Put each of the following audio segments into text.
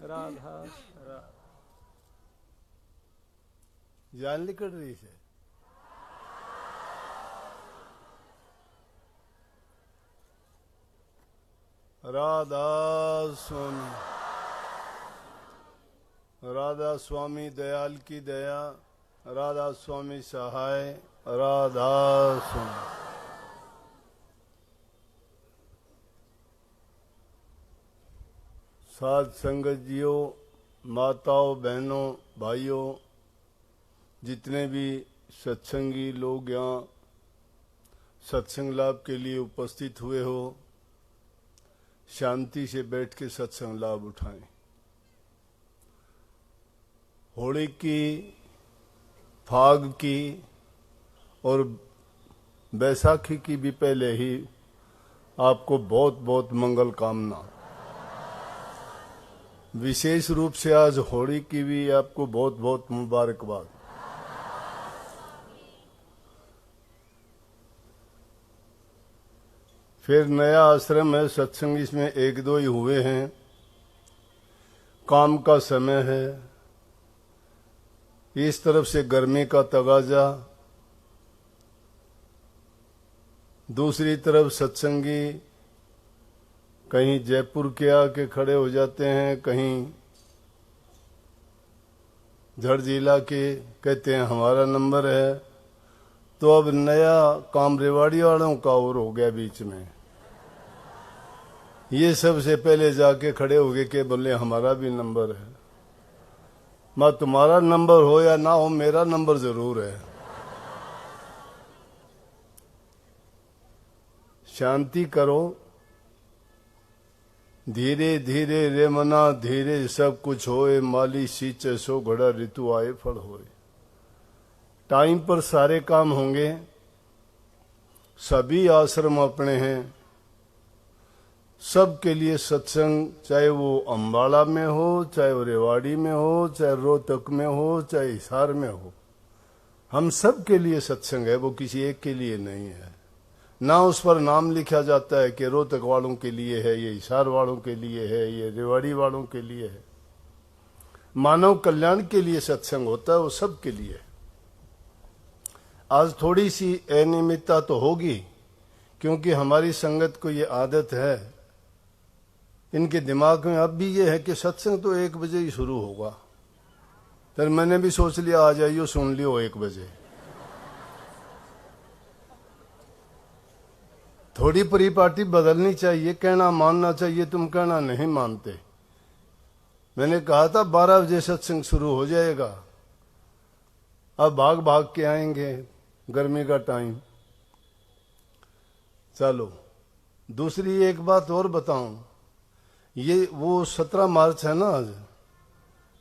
राधा जान निकल रही है। राधा स्वामी, राधा स्वामी दयाल की दया, राधा स्वामी सहाय, राधा स्वामी। साध संगत जियो, माताओं बहनों भाइयों, जितने भी सत्संगी लोग यहाँ सत्संग लाभ के लिए उपस्थित हुए हो, शांति से बैठ के सत्संग लाभ उठाएं। होली की, फाग की और बैसाखी की भी पहले ही आपको बहुत बहुत मंगल कामना। विशेष रूप से आज होली की भी आपको बहुत बहुत मुबारकबाद। फिर नया आश्रम है, सत्संग इसमें एक दो ही हुए हैं। काम का समय है, इस तरफ से गर्मी का तगाजा, दूसरी तरफ सत्संगी कहीं जयपुर के आके खड़े हो जाते हैं, कहीं झड़ जिला के कहते हैं हमारा नंबर है। तो अब नया काम रेवाड़ी वालों का और हो गया बीच में। ये सबसे पहले जाके खड़े हो गए कि बोले हमारा भी नंबर है। मां तुम्हारा नंबर हो या ना हो, मेरा नंबर जरूर है। शांति करो, धीरे धीरे रे मना धीरे सब कुछ होए, माली सींचे सो घड़ा ऋतु आए फल होए। टाइम पर सारे काम होंगे। सभी आश्रम अपने हैं, सबके लिए सत्संग, चाहे वो अम्बाला में हो, चाहे वो रेवाड़ी में हो, चाहे रोहतक में हो, चाहे हिसार में हो, हम सब के लिए सत्संग है। वो किसी एक के लिए नहीं है। ना उस पर नाम लिखा जाता है कि रोहतक वालों के लिए है, ये हिसार वालों के लिए है, ये रेवाड़ी वालों के लिए है। मानव कल्याण के लिए सत्संग होता है, वो सब के लिए। आज थोड़ी सी अनियमितता तो होगी, क्योंकि हमारी संगत को ये आदत है, इनके दिमाग में अब भी ये है कि सत्संग तो 1 बजे ही शुरू होगा। तो मैंने भी सोच लिया आ जाइयो, सुन लियो 1 बजे। थोड़ी परिपाटी बदलनी चाहिए, कहना मानना चाहिए। तुम कहना नहीं मानते। मैंने कहा था 12 बजे सत्संग शुरू हो जाएगा, अब भाग भाग के आएंगे, गर्मी का टाइम। चलो, दूसरी एक बात और बताऊं। ये वो 17 मार्च है ना आज।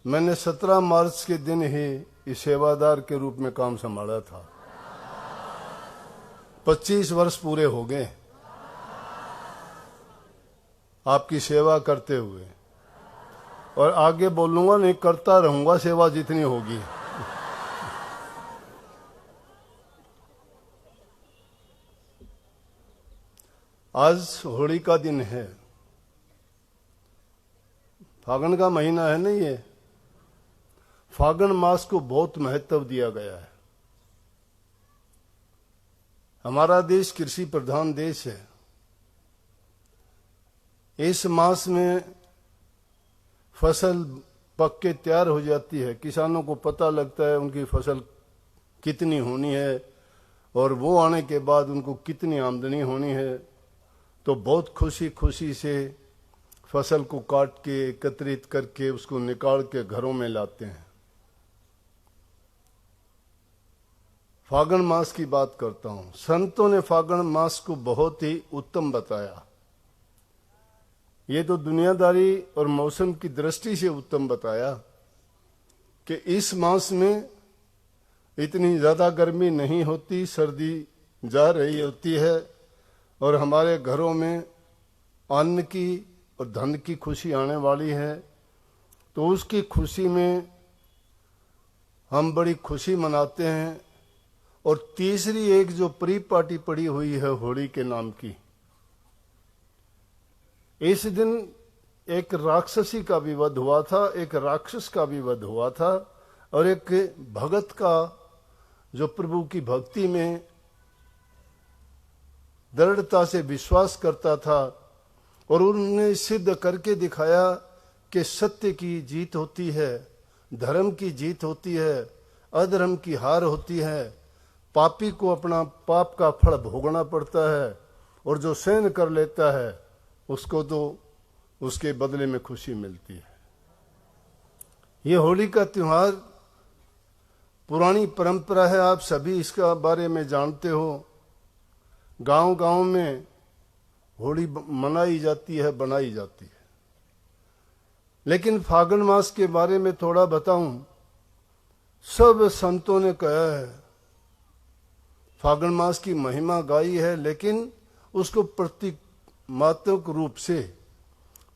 मैंने 17 मार्च के दिन ही इस सेवादार के रूप में काम संभाला था। 25 वर्ष पूरे हो गए आपकी सेवा करते हुए, और आगे बोलूंगा नहीं, करता रहूंगा सेवा जितनी होगी। आज होली का दिन है, फागुन का महीना है नहीं ये। फागुन मास को बहुत महत्व दिया गया है। हमारा देश कृषि प्रधान देश है। इस मास में फसल पक के तैयार हो जाती है, किसानों को पता लगता है उनकी फसल कितनी होनी है और वो आने के बाद उनको कितनी आमदनी होनी है। तो बहुत खुशी खुशी से फसल को काट के एकत्रित करके उसको निकाल के घरों में लाते हैं। फागुन मास की बात करता हूं। संतों ने फागुन मास को बहुत ही उत्तम बताया। ये तो दुनियादारी और मौसम की दृष्टि से उत्तम बताया कि इस मास में इतनी ज्यादा गर्मी नहीं होती, सर्दी जा रही होती है और हमारे घरों में अन्न की और धन की खुशी आने वाली है। तो उसकी खुशी में हम बड़ी खुशी मनाते हैं। और तीसरी एक जो प्री पार्टी पड़ी हुई है होली के नाम की, इस दिन एक राक्षसी का भी वध हुआ था, एक राक्षस का भी वध हुआ था, और एक भगत का जो प्रभु की भक्ति में दृढ़ता से विश्वास करता था, और उन्होंने सिद्ध करके दिखाया कि सत्य की जीत होती है, धर्म की जीत होती है, अधर्म की हार होती है। पापी को अपना पाप का फल भोगना पड़ता है, और जो सहन कर लेता है उसको तो उसके बदले में खुशी मिलती है। ये होली का त्योहार पुरानी परंपरा है, आप सभी इसका बारे में जानते हो। गांव गांव में होली मनाई जाती है, बनाई जाती है। लेकिन फागुन मास के बारे में थोड़ा बताऊं। सब संतों ने कहा है, फागुन मास की महिमा गाई है, लेकिन उसको प्रतीकात्मक रूप से,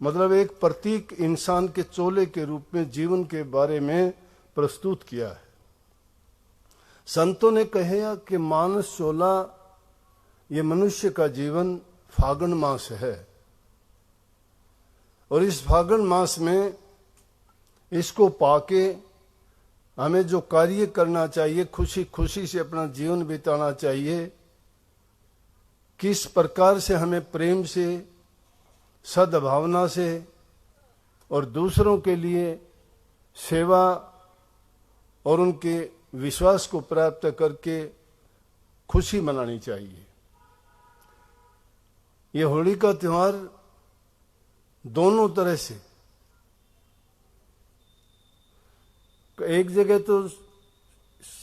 मतलब एक प्रतीक इंसान के चोले के रूप में जीवन के बारे में प्रस्तुत किया है। संतों ने कहा कि मानस चोला, ये मनुष्य का जीवन फागुन मास है, और इस फागुन मास में इसको पाके हमें जो कार्य करना चाहिए, खुशी खुशी से अपना जीवन बिताना चाहिए। किस प्रकार से हमें प्रेम से, सद्भावना से और दूसरों के लिए सेवा और उनके विश्वास को प्राप्त करके खुशी मनानी चाहिए। ये होली का त्योहार दोनों तरह से, एक जगह तो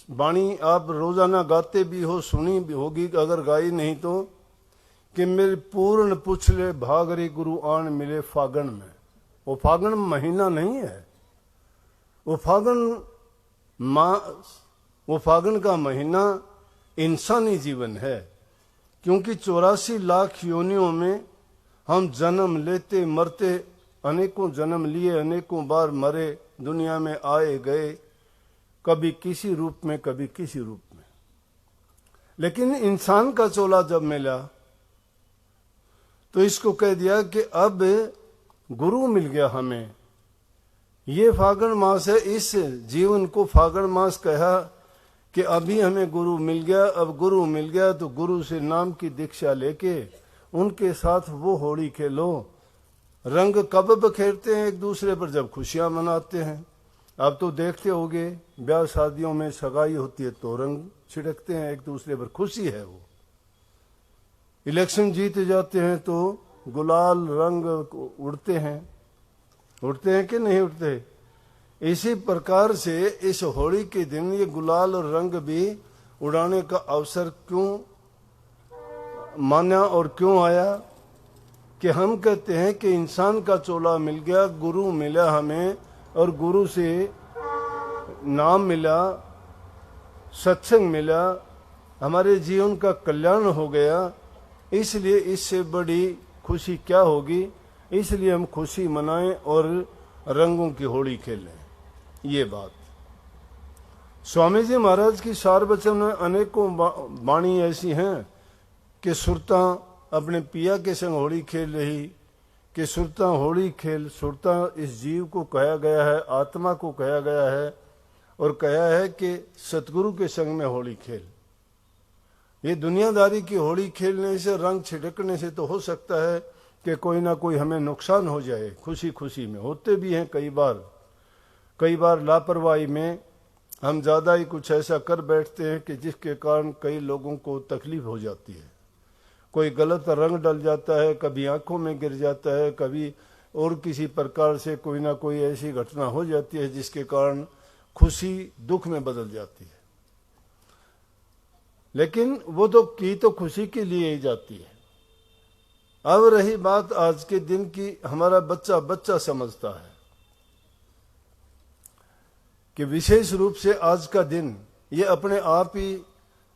वाणी आप रोजाना गाते भी हो, सुनी भी होगी, अगर गाई नहीं तो, कि मेरे पूर्ण पुछले भागरे गुरु आन मिले फागण में। वो फागण महीना नहीं है, वो फागण मास, वो फागण का महीना इंसानी जीवन है। क्योंकि 84 लाख योनियों में हम जन्म लेते मरते, अनेकों जन्म लिए, अनेकों बार मरे, दुनिया में आए गए, कभी किसी रूप में, कभी किसी रूप में। लेकिन इंसान का चोला जब मिला तो इसको कह दिया कि अब गुरु मिल गया हमें। ये फागुन मास है, इस जीवन को फागुन मास कहा कि अभी हमें गुरु मिल गया। अब गुरु मिल गया तो गुरु से नाम की दीक्षा लेके उनके साथ वो होली खेलो। रंग कब बखेरते हैं एक दूसरे पर? जब खुशियां मनाते हैं। आप तो देखते होंगे ब्याह शादियों में सगाई होती है तो रंग छिड़कते हैं एक दूसरे पर, खुशी है वो। इलेक्शन जीत जाते हैं तो गुलाल रंग उड़ते हैं कि नहीं उड़ते? इसी प्रकार से इस होली के दिन ये गुलाल और रंग भी उड़ाने का अवसर क्यों माना और क्यों आया? कि हम कहते हैं कि इंसान का चोला मिल गया, गुरु मिला हमें, और गुरु से नाम मिला, सत्संग मिला, हमारे जीवन का कल्याण हो गया। इसलिए इससे बड़ी खुशी क्या होगी? इसलिए हम खुशी मनाएं और रंगों की होली खेलें। ये बात स्वामी जी महाराज की सार वचन में अनेकों वाणी ऐसी हैं कि सुरता अपने पिया के संग होली खेल रही, कि सुरता होली खेल। सुरता इस जीव को कहा गया है, आत्मा को कहा गया है, और कहा है कि सतगुरु के संग में होली खेल। ये दुनियादारी की होली खेलने से, रंग छिड़कने से तो हो सकता है कि कोई ना कोई हमें नुकसान हो जाए, खुशी खुशी में होते भी हैं कई बार लापरवाही में हम ज़्यादा ही कुछ ऐसा कर बैठते हैं कि जिसके कारण कई लोगों को तकलीफ हो जाती है। कोई गलत रंग डल जाता है, कभी आंखों में गिर जाता है, कभी और किसी प्रकार से कोई ना कोई ऐसी घटना हो जाती है जिसके कारण खुशी दुख में बदल जाती है। लेकिन वो तो खुशी के लिए ही जाती है। अब रही बात आज के दिन की, हमारा बच्चा समझता है कि विशेष रूप से आज का दिन, ये अपने आप ही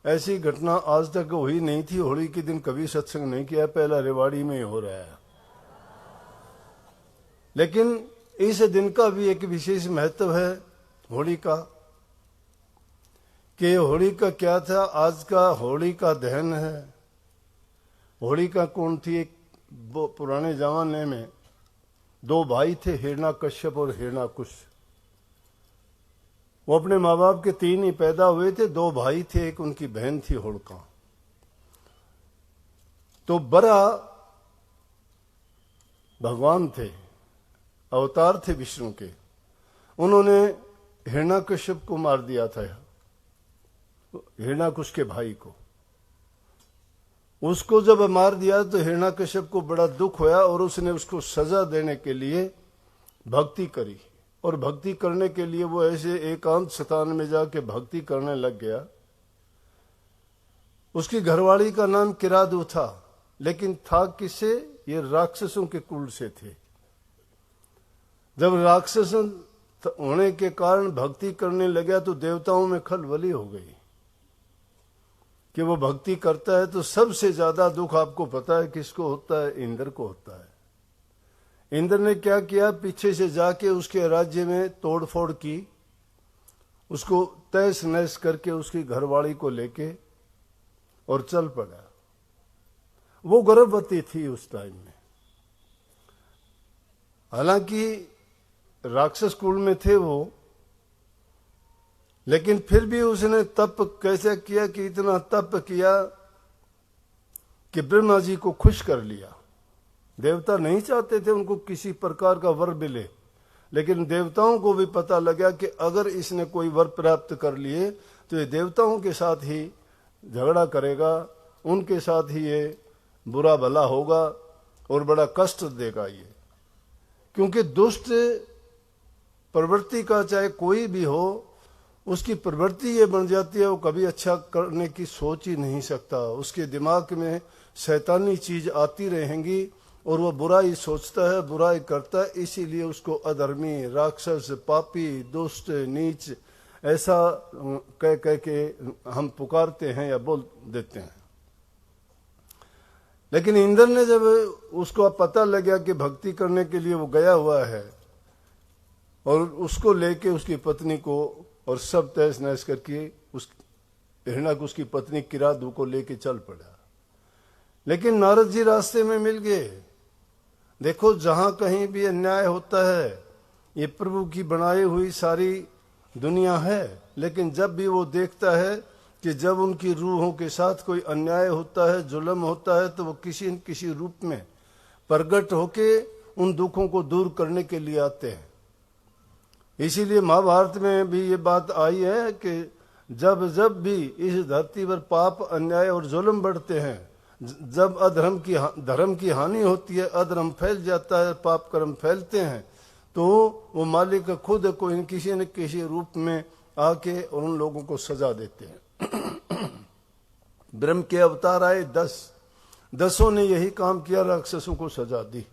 ऐसी घटना आज तक हुई नहीं थी। होली के दिन कभी सत्संग नहीं किया, पहला रेवाड़ी में ही हो रहा है। लेकिन इस दिन का भी एक विशेष महत्व है होली का, कि होली का क्या था? आज का होली का दहन है। होली का कौन थी? एक पुराने जमाने में दो भाई थे, हिरण्याकश्यप और हिरण्याकुश। वो अपने माँ बाप के तीन ही पैदा हुए थे, दो भाई थे, एक उनकी बहन थी होलिका। तो बरा भगवान थे, अवतार थे विष्णु के। उन्होंने हिरण्याकश्यप को मार दिया था, हिरण्याकुश के भाई को। उसको जब मार दिया तो हिरण्याकश्यप को बड़ा दुख होया और उसने उसको सजा देने के लिए भक्ति करी। और भक्ति करने के लिए वो ऐसे एकांत स्थान में जाके भक्ति करने लग गया। उसकी घरवाली का नाम किरादू था, लेकिन था किससे? ये राक्षसों के कुल से थे। जब राक्षस होने के कारण भक्ति करने लगा तो देवताओं में खलबली हो गई कि वो भक्ति करता है। तो सबसे ज्यादा दुख आपको पता है किसको होता है? इंद्र को होता है। इंद्र ने क्या किया? पीछे से जाके उसके राज्य में तोड़फोड़ की, उसको तहस नहस करके उसकी घरवाली को लेके और चल पड़ा। वो गर्भवती थी उस टाइम में। हालांकि राक्षस कुल में थे वो, लेकिन फिर भी उसने तप कैसे किया कि इतना तप किया कि ब्रह्मा जी को खुश कर लिया। देवता नहीं चाहते थे उनको किसी प्रकार का वर मिले, लेकिन देवताओं को भी पता लगा कि अगर इसने कोई वर प्राप्त कर लिए तो ये देवताओं के साथ ही झगड़ा करेगा, उनके साथ ही ये बुरा भला होगा और बड़ा कष्ट देगा ये। क्योंकि दुष्ट प्रवृत्ति का चाहे कोई भी हो, उसकी प्रवृत्ति ये बन जाती है, वो कभी अच्छा करने की सोच ही नहीं सकता। उसके दिमाग में शैतानी चीज आती रहेंगी और वो बुराई सोचता है, बुराई करता है। इसीलिए उसको अधर्मी, राक्षस, पापी, दुष्ट, नीच ऐसा कह कह के हम पुकारते हैं या बोल देते हैं। लेकिन इंद्र ने जब उसको पता लगा कि भक्ति करने के लिए वो गया हुआ है और उसको लेके उसकी पत्नी को और सब तहस नहस करके उस हिरण्याकुश की पत्नी किरादू को लेके चल पड़ा। लेकिन नारद जी रास्ते में मिल गए। देखो, जहां कहीं भी अन्याय होता है, ये प्रभु की बनाई हुई सारी दुनिया है, लेकिन जब भी वो देखता है कि जब उनकी रूहों के साथ कोई अन्याय होता है, जुल्म होता है, तो वो किसी न किसी रूप में प्रकट होके उन दुखों को दूर करने के लिए आते हैं। इसीलिए महाभारत में भी ये बात आई है कि जब जब भी इस धरती पर पाप, अन्याय और जुल्म बढ़ते हैं, जब धर्म की हानि होती है, अधर्म फैल जाता है, पाप कर्म फैलते हैं, तो वो मालिक खुद को किसी न किसी रूप में आके और उन लोगों को सजा देते हैं। ब्रह्म के अवतार आए 10 ने यही काम किया, राक्षसों को सजा दी।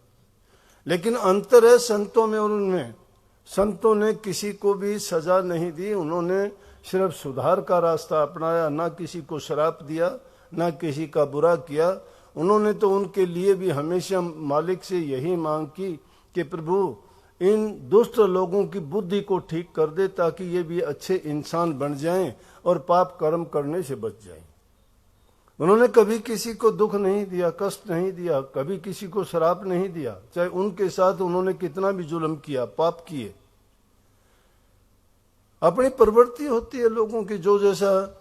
लेकिन अंतर है संतों में और उनमें। संतों ने किसी को भी सजा नहीं दी, उन्होंने सिर्फ सुधार का रास्ता अपनाया, ना किसी को श्राप दिया, ना किसी का बुरा किया। उन्होंने तो उनके लिए भी हमेशा मालिक से यही मांग की कि प्रभु इन दुष्ट लोगों की बुद्धि को ठीक कर दे, ताकि ये भी अच्छे इंसान बन जाएं और पाप कर्म करने से बच जाएं। उन्होंने कभी किसी को दुख नहीं दिया, कष्ट नहीं दिया, कभी किसी को श्राप नहीं दिया, चाहे उनके साथ उन्होंने कितना भी जुल्म किया, पाप किए। अपनी प्रवृत्ति होती है लोगों की, जो जैसा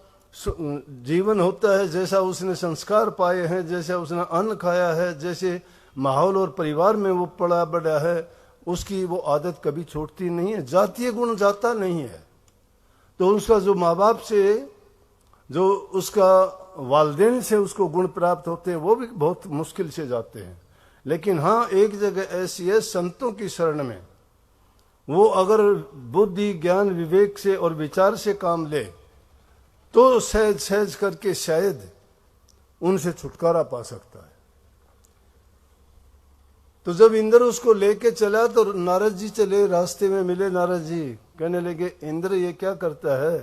जीवन होता है, जैसा उसने संस्कार पाए हैं, जैसा उसने अन्न खाया है, जैसे माहौल और परिवार में वो पला बढ़ा है, उसकी वो आदत कभी छोड़ती नहीं है। जातीय गुण जाता नहीं है। तो उसका जो माँ बाप से, जो उसका वालदेन से उसको गुण प्राप्त होते हैं, वो भी बहुत मुश्किल से जाते हैं। लेकिन हाँ, एक जगह ऐसी है, संतों की शरण में वो अगर बुद्धि, ज्ञान, विवेक से और विचार से काम ले तो सहज सहज करके शायद उनसे छुटकारा पा सकता है। तो जब इंद्र उसको लेके चला तो नारद जी चले, रास्ते में मिले। नारद जी कहने लगे, इंद्र ये क्या करता है?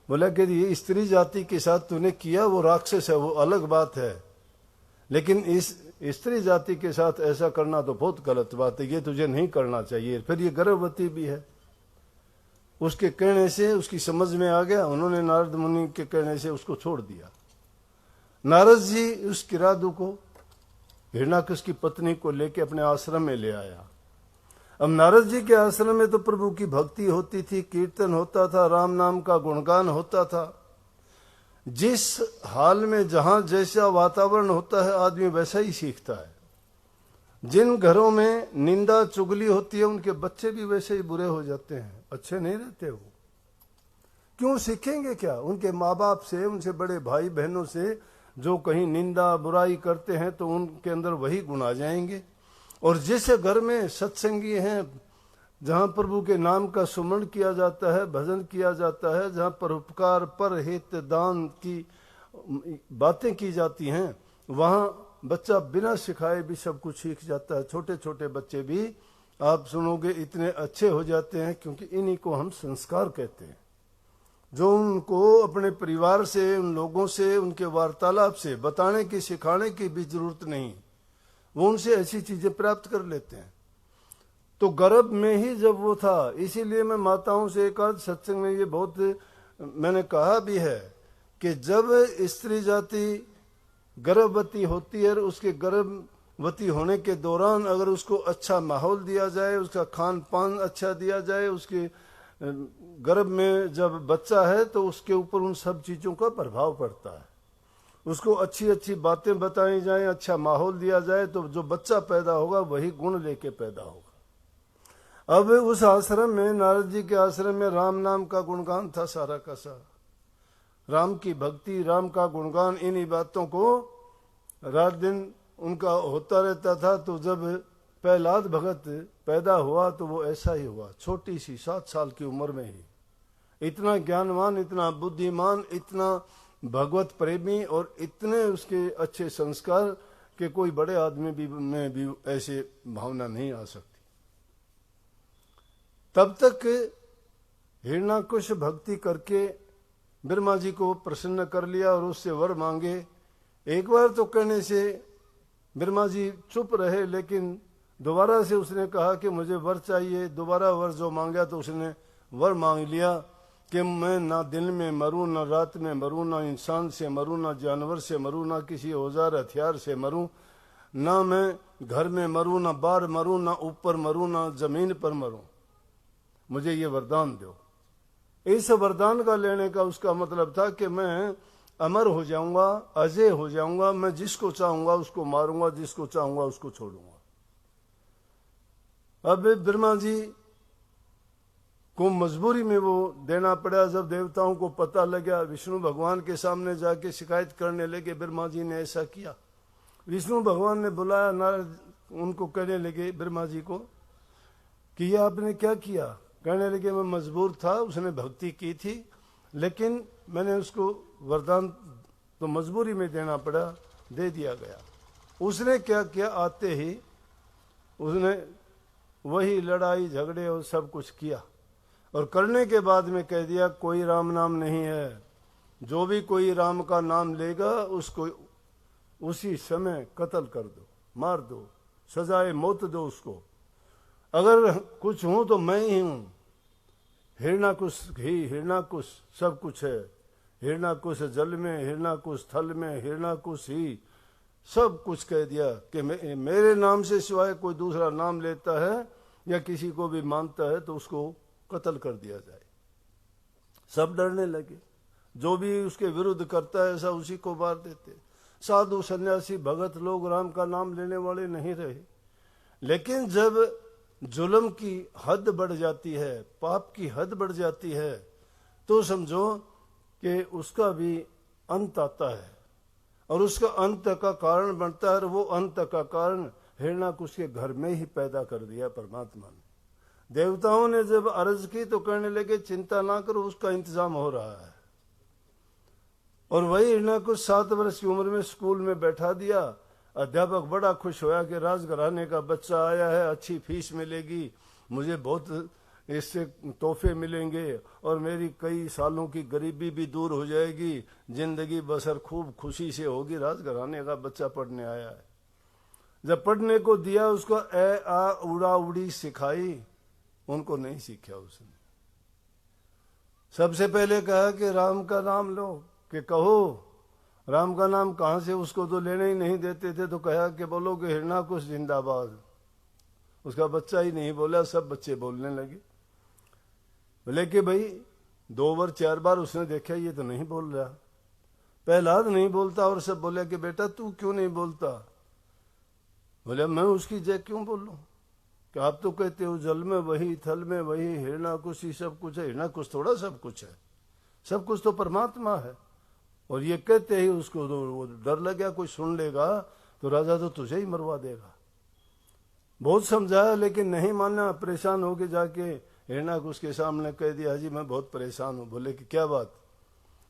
बोला कि ये स्त्री जाति के साथ तूने किया, वो राक्षस है, वो अलग बात है, लेकिन इस स्त्री जाति के साथ ऐसा करना तो बहुत गलत बात है, ये तुझे नहीं करना चाहिए। फिर ये गर्भवती भी है। उसके कहने से उसकी समझ में आ गया, उन्होंने नारद मुनि के कहने से उसको छोड़ दिया। नारद जी उस किरादू को हिरण्याकश की पत्नी को लेके अपने आश्रम में ले आया। अब नारद जी के आश्रम में तो प्रभु की भक्ति होती थी, कीर्तन होता था, राम नाम का गुणगान होता था। जिस हाल में जहां जैसा वातावरण होता है आदमी वैसा ही सीखता है। जिन घरों में निंदा चुगली होती है उनके बच्चे भी वैसे ही बुरे हो जाते हैं, अच्छे नहीं रहते वो। क्यों सीखेंगे क्या? उनके माँ बाप से, उनसे बड़े भाई बहनों से जो कहीं निंदा बुराई करते हैं तो उनके अंदर वही गुण आ जाएंगे। और जिस घर में सत्संगी हैं, जहां प्रभु के नाम का सुमरण किया जाता है, भजन किया जाता है, जहां परोपकार, परहित, दान की बातें की जाती हैं, वहां बच्चा बिना सिखाए भी सब कुछ सीख जाता है। छोटे छोटे बच्चे भी आप सुनोगे इतने अच्छे हो जाते हैं, क्योंकि इन्हीं को हम संस्कार कहते हैं, जो उनको अपने परिवार से, उन लोगों से, उनके वार्तालाप से बताने की, सिखाने की भी जरूरत नहीं, वो उनसे ऐसी चीजें प्राप्त कर लेते हैं। तो गर्भ में ही जब वो था, इसीलिए मैं माताओं से एक आध सत्संग में ये बहुत मैंने कहा भी है कि जब स्त्री जाति गर्भवती होती है, उसके गर्भवती होने के दौरान अगर उसको अच्छा माहौल दिया जाए, उसका खान पान अच्छा दिया जाए, उसके गर्भ में जब बच्चा है तो उसके ऊपर उन सब चीजों का प्रभाव पड़ता है। उसको अच्छी अच्छी बातें बताई जाएं, अच्छा माहौल दिया जाए, तो जो बच्चा पैदा होगा वही गुण लेके पैदा होगा। अब उस आश्रम में, नारद जी के आश्रम में राम नाम का गुणगान था सारा का सारा। राम की भक्ति, राम का गुणगान, इन्हीं बातों को रात दिन उनका होता रहता था। तो जब प्रहलाद भगत पैदा हुआ तो वो ऐसा ही हुआ, छोटी सी 7 साल की उम्र में ही। इतना ज्ञानवान, इतना बुद्धिमान, इतना भगवत प्रेमी और इतने उसके अच्छे संस्कार कि कोई बड़े आदमी भी में भी ऐसे भावना नहीं आ सकती। तब तक हिरण्याकश भक्ति करके ब्रह्मा जी को प्रसन्न कर लिया और उससे वर मांगे। एक बार तो कहने से ब्रह्मा जी चुप रहे, लेकिन दोबारा से उसने कहा कि मुझे वर चाहिए। दोबारा वर जो मांगा तो उसने वर मांग लिया कि मैं ना दिन में मरूं, ना रात में मरूं, ना इंसान से मरूं, ना जानवर से मरूं, ना किसी औजार हथियार से मरूं, ना मैं घर में मरूं, ना बाहर मरूं, ना ऊपर मरूं, ना जमीन पर मरूं, मुझे ये वरदान दो। इस वरदान का लेने का उसका मतलब था कि मैं अमर हो जाऊंगा, अजय हो जाऊंगा, मैं जिसको चाहूंगा उसको मारूंगा, जिसको चाहूंगा उसको छोड़ूंगा। अब ब्रह्मा जी को मजबूरी में वो देना पड़ा। जब देवताओं को पता लगा, विष्णु भगवान के सामने जाके शिकायत करने लगे ब्रह्मा जी ने ऐसा किया। विष्णु भगवान ने बुलाया, नारद उनको कहने लगे ब्रह्मा जी को कि ये आपने क्या किया। कहने लगे मैं मजबूर था, उसने भक्ति की थी, लेकिन मैंने उसको वरदान तो मजबूरी में देना पड़ा, दे दिया गया। उसने क्या किया, आते ही उसने वही लड़ाई झगड़े और सब कुछ किया, और करने के बाद में कह दिया कोई राम नाम नहीं है, जो भी कोई राम का नाम लेगा उसको उसी समय कत्ल कर दो, मार दो, सजाए मौत दो उसको। अगर कुछ हूं तो मैं ही हूं, हिरण्याकुश ही हिरण्याकुश सब कुछ है। हिरण्याकुश जल में, हिरण्याकुश थल में, हिरण्याकुश ही सब कुछ कह दिया कि मेरे नाम से सिवाय कोई दूसरा नाम लेता है या किसी को भी मानता है तो उसको कत्ल कर दिया जाए। सब डरने लगे, जो भी उसके विरुद्ध करता है ऐसा उसी को मार देते। साधु सन्यासी भगत लोग राम का नाम लेने वाले नहीं रहे। लेकिन जब जुल्म की हद बढ़ जाती है, पाप की हद बढ़ जाती है, तो समझो कि उसका भी अंत आता है, और उसका अंत का कारण बनता है। और वो अंत का कारण हिरण्याकुश के घर में ही पैदा कर दिया परमात्मा ने। देवताओं ने जब अर्ज की तो कहने लगे चिंता ना करो, उसका इंतजाम हो रहा है। और वही हिरण्याकुश 7 वर्ष की उम्र में स्कूल में बैठा दिया। अध्यापक बड़ा खुश होया कि राजघराने का बच्चा आया है, अच्छी फीस मिलेगी, मुझे बहुत इससे तोहफे मिलेंगे और मेरी कई सालों की गरीबी भी दूर हो जाएगी, जिंदगी बसर खूब खुशी से होगी। राजघराने का बच्चा पढ़ने आया है। जब पढ़ने को दिया, उसको ए आ उड़ा उड़ी सिखाई, उनको नहीं सीखा उसने। सबसे पहले कहा कि राम का नाम लो, कि कहो राम का नाम कहां से, उसको तो लेने ही नहीं देते थे, तो कहा कि बोलो कि हिरणाकुश जिंदाबाद। उसका बच्चा ही नहीं बोला, सब बच्चे बोलने लगे। बोले कि भाई 2 बार 4 बार उसने देखा ये तो नहीं बोल रहा, प्रहलाद नहीं बोलता, और सब बोले कि बेटा तू क्यों नहीं बोलता। बोले मैं उसकी जय क्यों बोलूं, कि आप तो कहते हो जल में वही, थल में वही, हिरणाकुश ही सब कुछ है। हिरणाकुश थोड़ा सब कुछ है, सब कुछ तो परमात्मा है। और ये कहते ही उसको तो वो डर लग गया, कोई सुन लेगा तो राजा तो तुझे ही मरवा देगा। बहुत समझाया लेकिन नहीं माना, परेशान होके जाके हिरणाकुश के सामने कह दिया, जी मैं बहुत परेशान हूं। बोले कि क्या बात,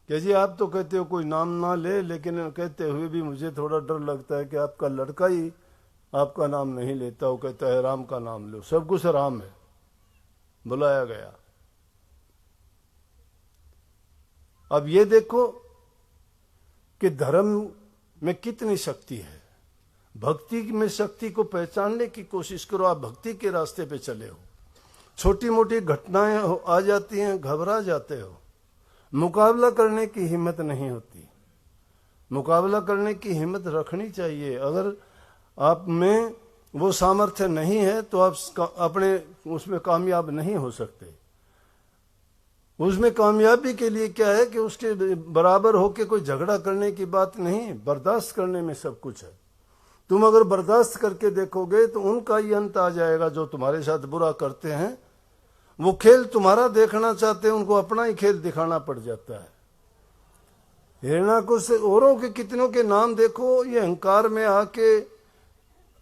कि जी आप तो कहते हो कोई नाम ना ले, लेकिन कहते हुए भी मुझे थोड़ा डर लगता है कि आपका लड़का ही आपका नाम नहीं लेता, वो कहता है राम का नाम लो, सब कुछ राम है। बुलाया गया। अब ये देखो कि धर्म में कितनी शक्ति है। भक्ति में शक्ति को पहचानने की कोशिश करो। आप भक्ति के रास्ते पे चले हो, छोटी मोटी घटनाएं आ जाती हैं, घबरा जाते हो, मुकाबला करने की हिम्मत नहीं होती। मुकाबला करने की हिम्मत रखनी चाहिए। अगर आप में वो सामर्थ्य नहीं है तो आप अपने उसमें कामयाब नहीं हो सकते। उसमें कामयाबी के लिए क्या है कि उसके बराबर होके कोई झगड़ा करने की बात नहीं, बर्दाश्त करने में सब कुछ है। तुम अगर बर्दाश्त करके देखोगे तो उनका ही अंत आ जाएगा जो तुम्हारे साथ बुरा करते हैं। वो खेल तुम्हारा देखना चाहते हैं, उनको अपना ही खेल दिखाना पड़ जाता है। हिरणाकुश औरों के कितनों के नाम देखो, ये अहंकार में आके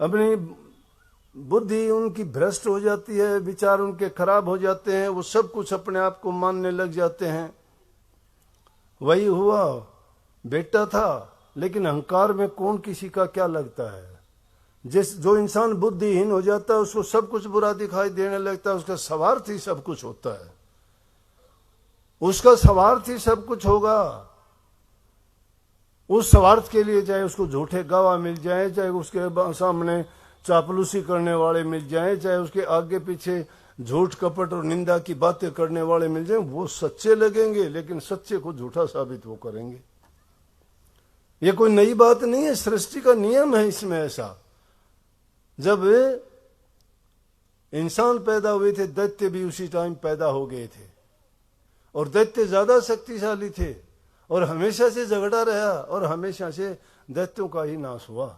अपनी बुद्धि उनकी भ्रष्ट हो जाती है, विचार उनके खराब हो जाते हैं, वो सब कुछ अपने आप को मानने लग जाते हैं। वही हुआ, बेटा था लेकिन अहंकार में कौन किसी का क्या लगता है। जो इंसान बुद्धिहीन हो जाता है उसको सब कुछ बुरा दिखाई देने लगता है, उसका स्वार्थ ही सब कुछ होता है, उसका स्वार्थ ही सब कुछ होगा। उस स्वार्थ के लिए चाहे उसको झूठे गवाह मिल जाए, चाहे उसके सामने चापलूसी करने वाले मिल जाए, चाहे उसके आगे पीछे झूठ कपट और निंदा की बातें करने वाले मिल जाए, वो सच्चे लगेंगे लेकिन सच्चे को झूठा साबित वो करेंगे। ये कोई नई बात नहीं है, सृष्टि का नियम है इसमें ऐसा। जब इंसान पैदा हुए थे, दैत्य भी उसी टाइम पैदा हो गए थे, और दैत्य ज्यादा शक्तिशाली थे और हमेशा से झगड़ा रहा और हमेशा से दैत्यों का ही नाश हुआ।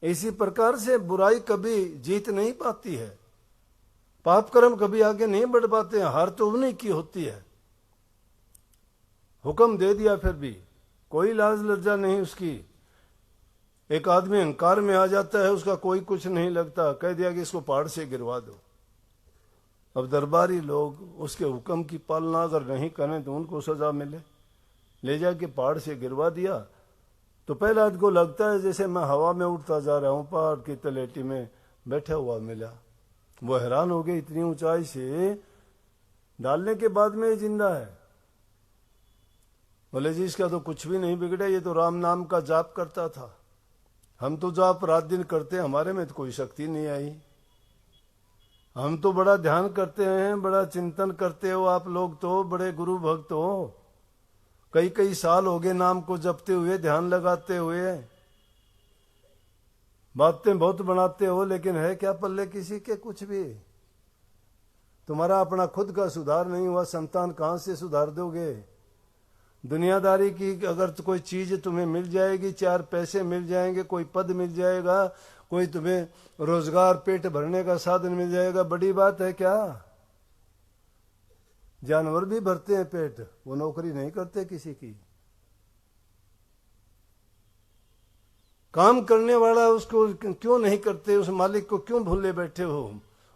इसी प्रकार से बुराई कभी जीत नहीं पाती है, पाप कर्म कभी आगे नहीं बढ़ पाते हैं, हार तो उन्हीं की होती है। हुक्म दे दिया फिर भी कोई लाज लज्जा नहीं उसकी। एक आदमी अहंकार में आ जाता है, उसका कोई कुछ नहीं लगता, कह दिया कि इसको पहाड़ से गिरवा दो। अब दरबारी लोग उसके हुक्म की पालना अगर नहीं करें तो उनको सजा मिले। ले जाके पहाड़ से गिरवा दिया तो पहला को लगता है जैसे मैं हवा में उड़ता जा रहा हूं, पहाड़ की तलेटी में बैठा हुआ मिला। वो हैरान हो गए, इतनी ऊंचाई से डालने के बाद में ये जिंदा है। बोले जी इसका तो कुछ भी नहीं बिगड़ा, ये तो राम नाम का जाप करता था, हम तो जाप रात दिन करते हैं, हमारे में तो कोई शक्ति नहीं आई। हम तो बड़ा ध्यान करते हैं, बड़ा चिंतन करते हो आप लोग, तो बड़े गुरु भक्त हो, कई कई साल हो गए नाम को जपते हुए, ध्यान लगाते हुए, बातें बहुत बनाते हो, लेकिन है क्या पल्ले किसी के कुछ भी। तुम्हारा अपना खुद का सुधार नहीं हुआ, संतान कहां से सुधार दोगे। दुनियादारी की अगर तो कोई चीज तुम्हें मिल जाएगी, 4 पैसे मिल जाएंगे, कोई पद मिल जाएगा, कोई तुम्हें रोजगार पेट भरने का साधन मिल जाएगा, बड़ी बात है क्या। जानवर भी भरते हैं पेट, वो नौकरी नहीं करते किसी की। काम करने वाला उसको क्यों नहीं करते, उस मालिक को क्यों भूले बैठे हो।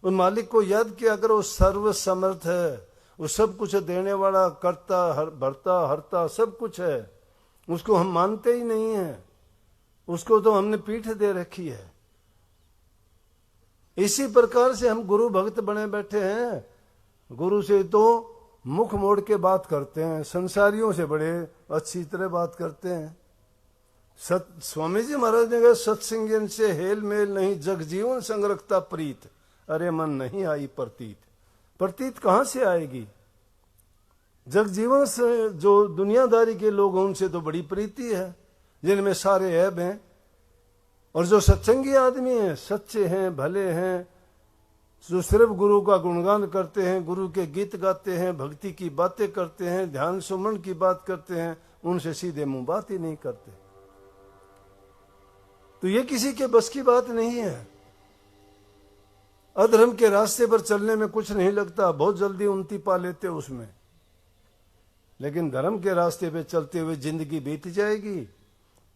उस मालिक को याद किया करो, सर्व समर्थ है, वो सब कुछ देने वाला, करता भरता हरता सब कुछ है। उसको हम मानते ही नहीं है, उसको तो हमने पीठ दे रखी है। इसी प्रकार से हम गुरु भक्त बने बैठे हैं। गुरु से तो मुख मोड़ के बात करते हैं, संसारियों से बड़े अच्छी तरह बात करते हैं। स्वामी जी महाराज ने कहा, सत्संगन से हेल मेल नहीं, जग जीवन संग रखता प्रीत, अरे मन नहीं आई प्रतीत। प्रतीत कहां से आएगी। जगजीवन से जो दुनियादारी के लोग हैं उनसे तो बड़ी प्रीति है, जिनमें सारे ऐब हैं। और जो सत्संगी आदमी हैं, सच्चे हैं, भले हैं, जो सिर्फ गुरु का गुणगान करते हैं, गुरु के गीत गाते हैं, भक्ति की बातें करते हैं, ध्यान सुमरण की बात करते हैं, उनसे सीधे मुंह बात ही नहीं करते। तो ये किसी के बस की बात नहीं है। अधर्म के रास्ते पर चलने में कुछ नहीं लगता, बहुत जल्दी उन्नति पा लेते उसमें। लेकिन धर्म के रास्ते पे चलते हुए जिंदगी बीत जाएगी।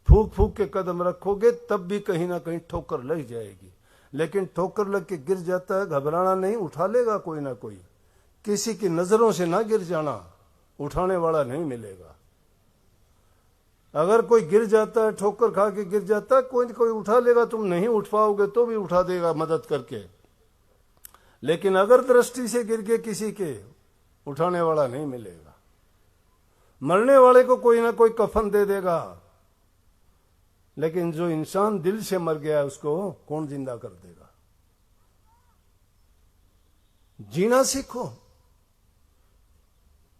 फूक फूक के कदम रखोगे तब भी कहीं ना कहीं ठोकर लग जाएगी। लेकिन ठोकर लग के गिर जाता है, घबराना नहीं, उठा लेगा कोई ना कोई। किसी की नजरों से ना गिर जाना, उठाने वाला नहीं मिलेगा। अगर कोई गिर जाता है, ठोकर खा के गिर जाता है, कोई ना कोई उठा लेगा। तुम नहीं उठ पाओगे तो भी उठा देगा मदद करके। लेकिन अगर दृष्टि से गिर के किसी के, उठाने वाला नहीं मिलेगा। मरने वाले को कोई ना कोई कफन दे देगा, लेकिन जो इंसान दिल से मर गया है उसको कौन जिंदा कर देगा। जीना सीखो।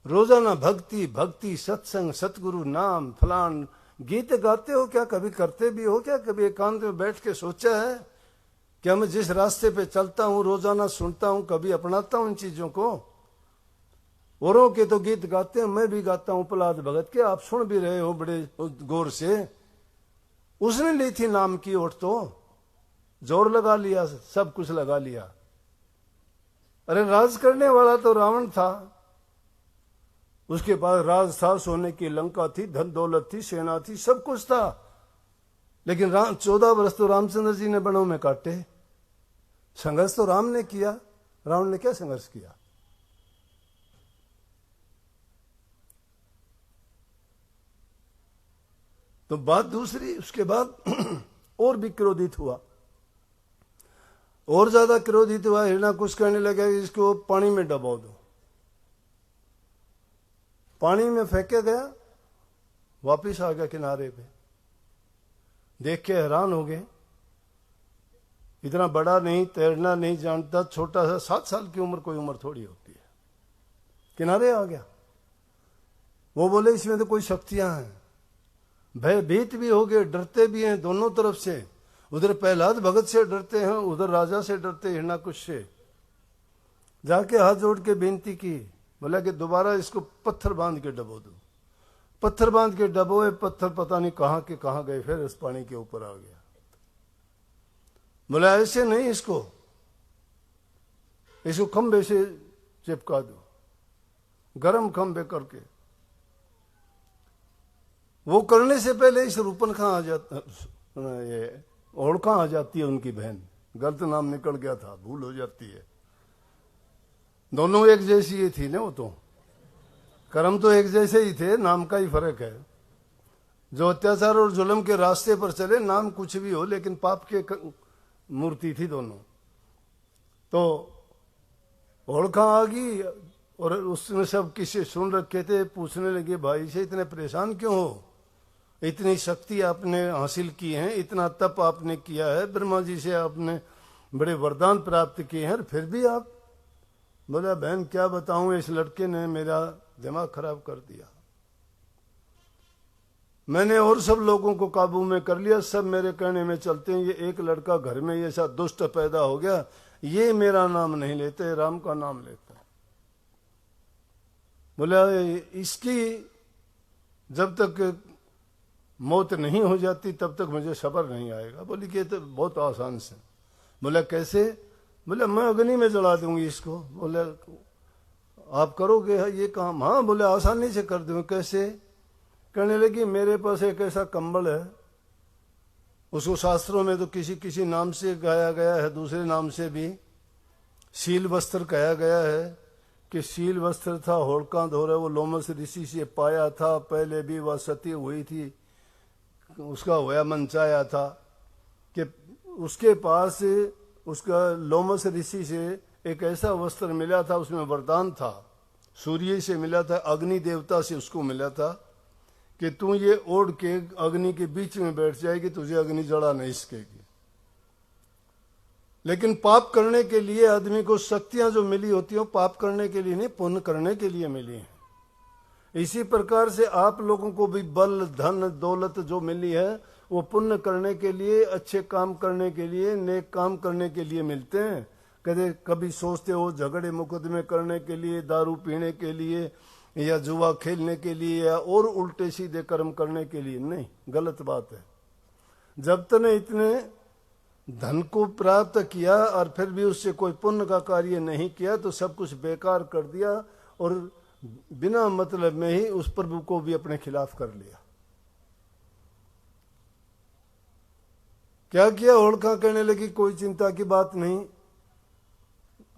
रोजाना भक्ति भक्ति, सत्संग, सतगुरु नाम, फलान गीत गाते हो क्या? कभी करते भी हो क्या? कभी एकांत में बैठ के सोचा है क्या मैं जिस रास्ते पे चलता हूं, रोजाना सुनता हूं, कभी अपनाता हूं इन चीजों को? औरों के तो गीत गाते हैं, मैं भी गाता हूं प्रहलाद भगत के, आप सुन भी रहे हो बड़े गौर से। उसने ली थी नाम की ओट, तो जोर लगा लिया, सब कुछ लगा लिया। अरे राज करने वाला तो रावण था, उसके पास राज था, सोने की लंका थी, धन दौलत थी, सेना थी, सब कुछ था। लेकिन 14 वर्ष तो रामचंद्र जी ने बनों में काटे। संघर्ष तो राम ने किया, रावण ने क्या संघर्ष किया? तो बात दूसरी, उसके बाद और भी क्रोधित हुआ, और ज्यादा क्रोधित हुआ। हिरणाकुश कहने लगा कि इसको पानी में डबो दो। पानी में फेंका गया, वापिस आ गया किनारे पे। देख के हैरान हो गए, इतना बड़ा नहीं, तैरना नहीं जानता, छोटा सा, 7 साल की उम्र कोई उम्र थोड़ी होती है, किनारे आ गया। वो बोले इसमें तो कोई शक्तियां हैं। भयभीत भी हो गए, डरते भी हैं दोनों तरफ से। उधर प्रहलाद भगत से डरते हैं, उधर राजा से डरते, हिरणाकुश से। जाके हाथ जोड़ के बेनती की, बोला कि दोबारा इसको पत्थर बांध के डबो दो। पत्थर बांध के डबोए, पत्थर पता नहीं कहां के कहां गए, फिर इस पानी के ऊपर आ गया। बोला ऐसे नहीं, इसको खंबे से चिपका दो, गरम खंबे करके। वो करने से पहले इस रूपनखा आ जाता, ये ओढ़खा आ जाती है उनकी बहन। गलत नाम निकल गया था, भूल हो जाती है। दोनों एक जैसी ही थी ना, वो तो कर्म तो एक जैसे ही थे, नाम का ही फर्क है। जो अत्याचार और जुल्म के रास्ते पर चले, नाम कुछ भी हो, लेकिन पाप के मूर्ति थी दोनों। तो ओढ़खा आ गई और उसने सब किसी सुन रखे थे, पूछने लगे भाई से इतने परेशान क्यों हो? इतनी शक्ति आपने हासिल की है, इतना तप आपने किया है, ब्रह्मा जी से आपने बड़े वरदान प्राप्त किए हैं, फिर भी आप? बोला बहन क्या बताऊं, इस लड़के ने मेरा दिमाग खराब कर दिया। मैंने और सब लोगों को काबू में कर लिया, सब मेरे कहने में चलते हैं। ये एक लड़का घर में ऐसा दुष्ट पैदा हो गया, ये मेरा नाम नहीं लेते, राम का नाम लेता। बोला इसकी जब तक मौत नहीं हो जाती तब तक मुझे सब्र नहीं आएगा। बोली कि तो बहुत आसान से। बोला कैसे? बोले मैं अग्नि में जला दूंगी इसको। बोले आप करोगे ये काम? हाँ। बोले आसानी से कर दूंगी। कैसे? कहने लगी मेरे पास एक ऐसा कंबल है, उसको शास्त्रों में तो किसी किसी नाम से गाया गया है, दूसरे नाम से भी शील वस्त्र कहा गया है कि शील वस्त्र था, होड़का धोरे, वो लोमस ऋषि से पाया था, पहले भी वह सती हुई थी, उसका होया मनचाया था कि उसके पास उसका लोमस ऋषि से एक ऐसा वस्त्र मिला था, उसमें वरदान था, सूर्य से मिला था, अग्नि देवता से उसको मिला था कि तू ये ओढ़ के अग्नि के बीच में बैठ जाएगी, तुझे अग्नि जला नहीं सकेगी। लेकिन पाप करने के लिए आदमी को शक्तियां जो मिली होती हैं, पाप करने के लिए नहीं, पुण्य करने के लिए मिली हैं। इसी प्रकार से आप लोगों को भी बल धन दौलत जो मिली है वो पुण्य करने के लिए, अच्छे काम करने के लिए, नेक काम करने के लिए मिलते हैं। कभी सोचते हो झगड़े मुकदमे करने के लिए, दारू पीने के लिए, या जुआ खेलने के लिए, या और उल्टे सीधे कर्म करने के लिए? नहीं, गलत बात है। जब तने इतने धन को प्राप्त किया और फिर भी उससे कोई पुण्य का कार्य नहीं किया तो सब कुछ बेकार कर दिया और बिना मतलब में ही उस प्रभु को भी अपने खिलाफ कर लिया। क्या किया? होलिका कहने लगी कोई चिंता की बात नहीं,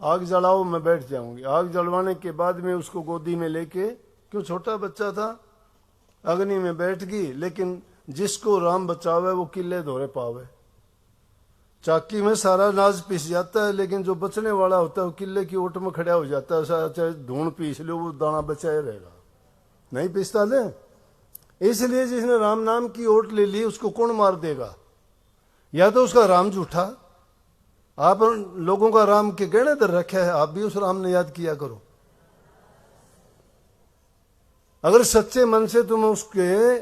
आग जलाओ, मैं बैठ जाऊंगी। आग जलवाने के बाद में उसको गोदी में लेके, क्यों छोटा बच्चा था, अग्नि में बैठ गई। लेकिन जिसको राम बचावे वो किले धोरे पावे। चाकी में सारा अनाज पिस जाता है, लेकिन जो बचने वाला होता है वो किले की ओट में खड़ा हो जाता है। चाहे धूण पीस लो, वो दाना बचाए रहेगा, नहीं पिसता ले। इसलिए जिसने राम नाम की ओट ले ली उसको कौन मार देगा? या तो उसका राम झूठा, आप लोगों का राम के गहने दर रखा है, आप भी उस राम ने याद किया करो। अगर सच्चे मन से तुम उसके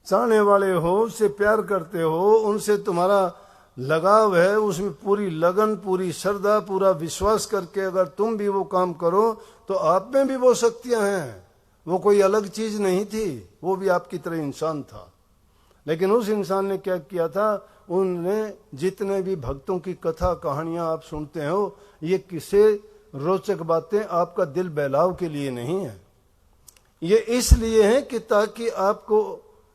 चाहने वाले हो, उससे प्यार करते हो, उनसे तुम्हारा लगाव है, उसमें पूरी लगन, पूरी श्रद्धा, पूरा विश्वास करके अगर तुम भी वो काम करो तो आप में भी वो शक्तियां हैं। वो कोई अलग चीज नहीं थी, वो भी आपकी तरह इंसान था। लेकिन उस इंसान ने क्या किया था? उनने जितने भी भक्तों की कथा कहानियां आप सुनते हो, ये किसे रोचक बातें आपका दिल बहलाव के लिए नहीं है, ये इसलिए है कि ताकि आपको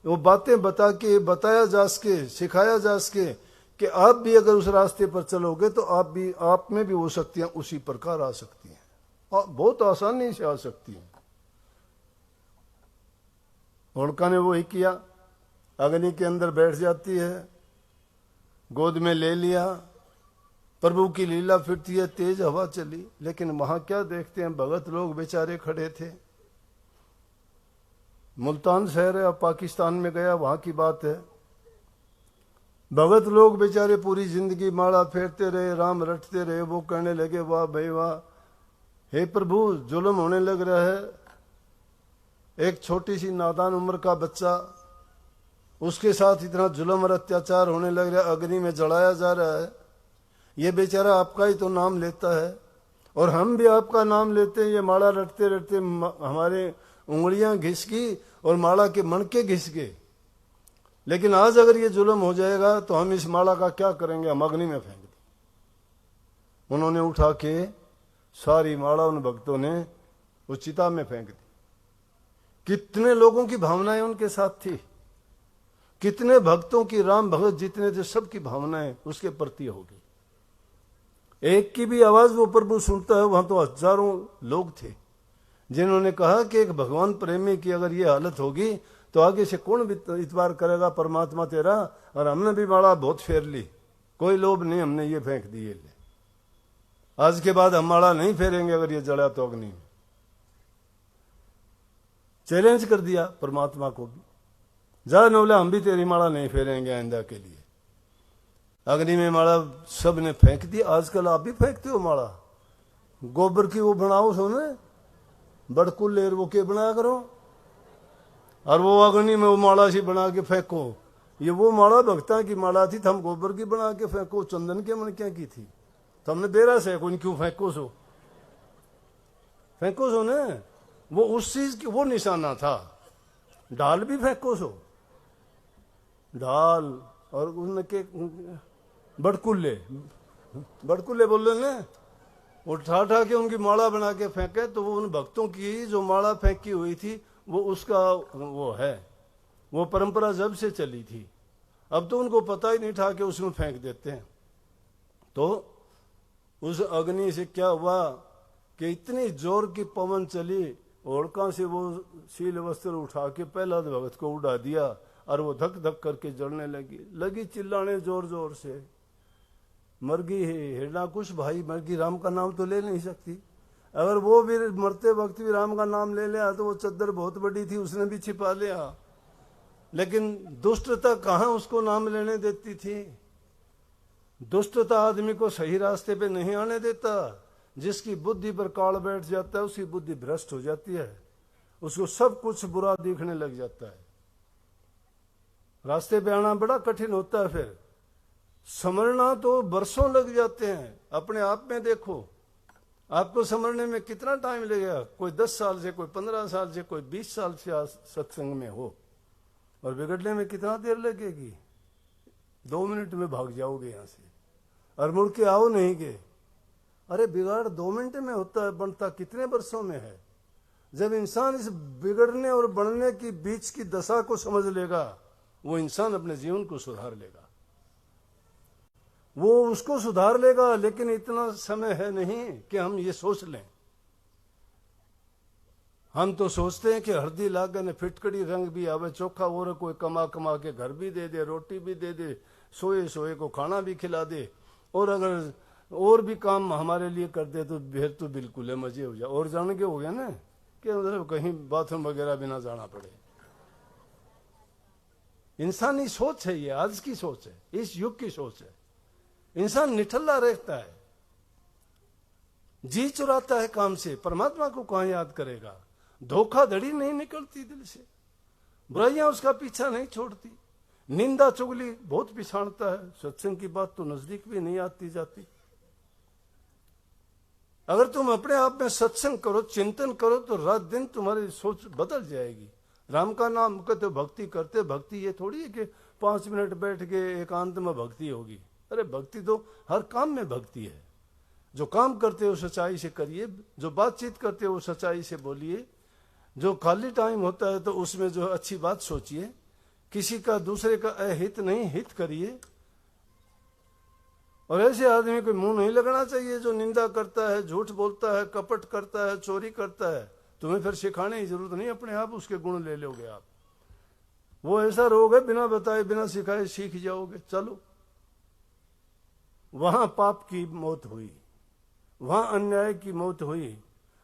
वो बातें बता के बताया जा सके, सिखाया जा सके कि आप भी अगर उस रास्ते पर चलोगे तो आप में भी वो शक्तियां उसी प्रकार आ सकती हैं और बहुत आसानी से आ सकती हैं। होलिका ने वही किया, अग्नि के अंदर बैठ जाती है, गोद में ले लिया, प्रभु की लीला फिरती है, तेज हवा चली। लेकिन वहां क्या देखते हैं? भगत लोग बेचारे खड़े थे। मुल्तान शहर है, अब पाकिस्तान में गया, वहां की बात है। भगत लोग बेचारे पूरी जिंदगी माला फेरते रहे, राम रटते रहे। वो कहने लगे वाह भाई वाह, हे प्रभु जुल्म होने लग रहा है। एक छोटी सी नादान उम्र का बच्चा, उसके साथ इतना जुल्म और अत्याचार होने लग रहा है, अग्नि में जलाया जा रहा है। ये बेचारा आपका ही तो नाम लेता है और हम भी आपका नाम लेते हैं। ये माला रटते रटते हमारे उंगलियां घिसकी और माला के मणके घिस गए। लेकिन आज अगर ये जुल्म हो जाएगा तो हम इस माला का क्या करेंगे? हम अग्नि में फेंक दी। उन्होंने उठा के सारी माला उन भक्तों ने उस चिता में फेंक दी। कितने लोगों की भावनाएं उनके साथ थी, कितने भक्तों की, राम भगत जितने थे सबकी भावनाएं उसके प्रति होगी। एक की भी आवाज वो प्रभु सुनता है। वहां तो हजारों लोग थे जिन्होंने कहा कि एक भगवान प्रेमी की अगर ये हालत होगी तो आगे से कौन इतबार करेगा परमात्मा तेरा। और हमने भी माला बहुत फेर ली, कोई लोभ नहीं, हमने ये फेंक दिए। ले आज के बाद हम माला नहीं फेरेंगे अगर ये जला तो अग्नि में। चैलेंज कर दिया परमात्मा को भी, जा नौला हम भी तेरी माला नहीं फेरेंगे आइंदा के लिए। अग्नि में माला सब ने फेंक दी। आजकल आप भी फेंकते हो माला, गोबर की वो बनाओ सोने बड़कुल लेर वो के बनाया करो और वो अग्नि में वो माला सी बना के फेंको। ये वो माला भक्ता की माला थी, हम गोबर की बना के फेंको। चंदन के मन क्या की थी, तो हमने बेरा से कोई क्यों फेंको सो, फेंको सो ने। वो उस चीज की वो निशाना था। ढाल भी फेंको सो, ढाल और उनके बड़कुल्ले, बड़कुल्ले बोल रहे ने, उठा उठा के उनकी माला बना के फेंके। तो वो उन भक्तों की जो माला फेंकी हुई थी वो उसका वो है, वो परंपरा जब से चली थी। अब तो उनको पता ही नहीं था कि उसमें फेंक देते हैं। तो उस अग्नि से क्या हुआ कि इतनी जोर की पवन चली, होलिका से वो शील वस्त्र उठा के पहला भगत को उड़ा दिया और वो धक धक करके जलने लगी चिल्लाने जोर जोर से, मर गई है हिरणाकुश भाई, मर गई, राम का नाम तो ले नहीं सकती। अगर वो भी मरते वक्त भी राम का नाम ले लिया तो वो चद्दर बहुत बड़ी थी, उसने भी छिपा लिया। लेकिन दुष्टता कहाँ उसको नाम लेने देती थी। दुष्टता आदमी को सही रास्ते पे नहीं आने देता। जिसकी बुद्धि पर काल बैठ जाता है उसकी बुद्धि भ्रष्ट हो जाती है। उसको सब कुछ बुरा दिखने लग जाता है। रास्ते पे आना बड़ा कठिन होता है। फिर समझना तो बरसों लग जाते हैं। अपने आप में देखो, आपको समझने में कितना टाइम लगेगा। कोई 10 साल से, कोई 15 साल से, कोई 20 साल से सत्संग में हो, और बिगड़ने में कितना देर लगेगी। 2 मिनट में भाग जाओगे यहां से और मुड़ के आओ नहीं गए। अरे बिगाड़ 2 मिनट में होता है, बनता कितने वर्षों में है। जब इंसान इस बिगड़ने और बनने की बीच की दशा को समझ लेगा, वो इंसान अपने जीवन को सुधार लेगा, वो उसको सुधार लेगा। लेकिन इतना समय है नहीं कि हम ये सोच लें। हम तो सोचते हैं कि हल्दी लागे ने फिटकड़ी रंग भी आवे, चोखा और कोई कमा कमा के घर भी दे दे, रोटी भी दे दे, सोए सोए को खाना भी खिला दे, और अगर और भी काम हमारे लिए कर दे तो फिर तो बिल्कुल है, मजे हो जाए। और जान के हो गया ना कि मतलब कहीं बाथरूम वगैरह भी ना जाना पड़े। इंसानी सोच है ये, आज की सोच है, इस युग की सोच है। इंसान निठल्ला रहता है, जी चुराता है काम से, परमात्मा को कहां याद करेगा। धोखाधड़ी नहीं निकलती दिल से, बुराइयां उसका पीछा नहीं छोड़ती, निंदा चुगली बहुत पिछाड़ता है। सत्संग की बात तो नजदीक भी नहीं आती जाती। अगर तुम अपने आप में सत्संग करो, चिंतन करो, तो रात दिन तुम्हारी सोच बदल जाएगी। राम का नाम कहते भक्ति करते, भक्ति ये थोड़ी है कि 5 मिनट बैठ के एकांत में भक्ति होगी। अरे भक्ति तो हर काम में भक्ति है। जो काम करते हो सच्चाई से करिए, जो बातचीत करते हो सच्चाई से बोलिए, जो खाली टाइम होता है तो उसमें जो अच्छी बात सोचिए, किसी का दूसरे का अहित नहीं हित करिए। और ऐसे आदमी को मुंह नहीं लगना चाहिए जो निंदा करता है, झूठ बोलता है, कपट करता है, चोरी करता है। तुम्हें फिर सिखाने की जरूरत नहीं, अपने आप उसके गुण ले लोगे आप। वो ऐसा रोग है, बिना बताए बिना सिखाए सीख जाओगे। चलो, वहां पाप की मौत हुई, वहां अन्याय की मौत हुई,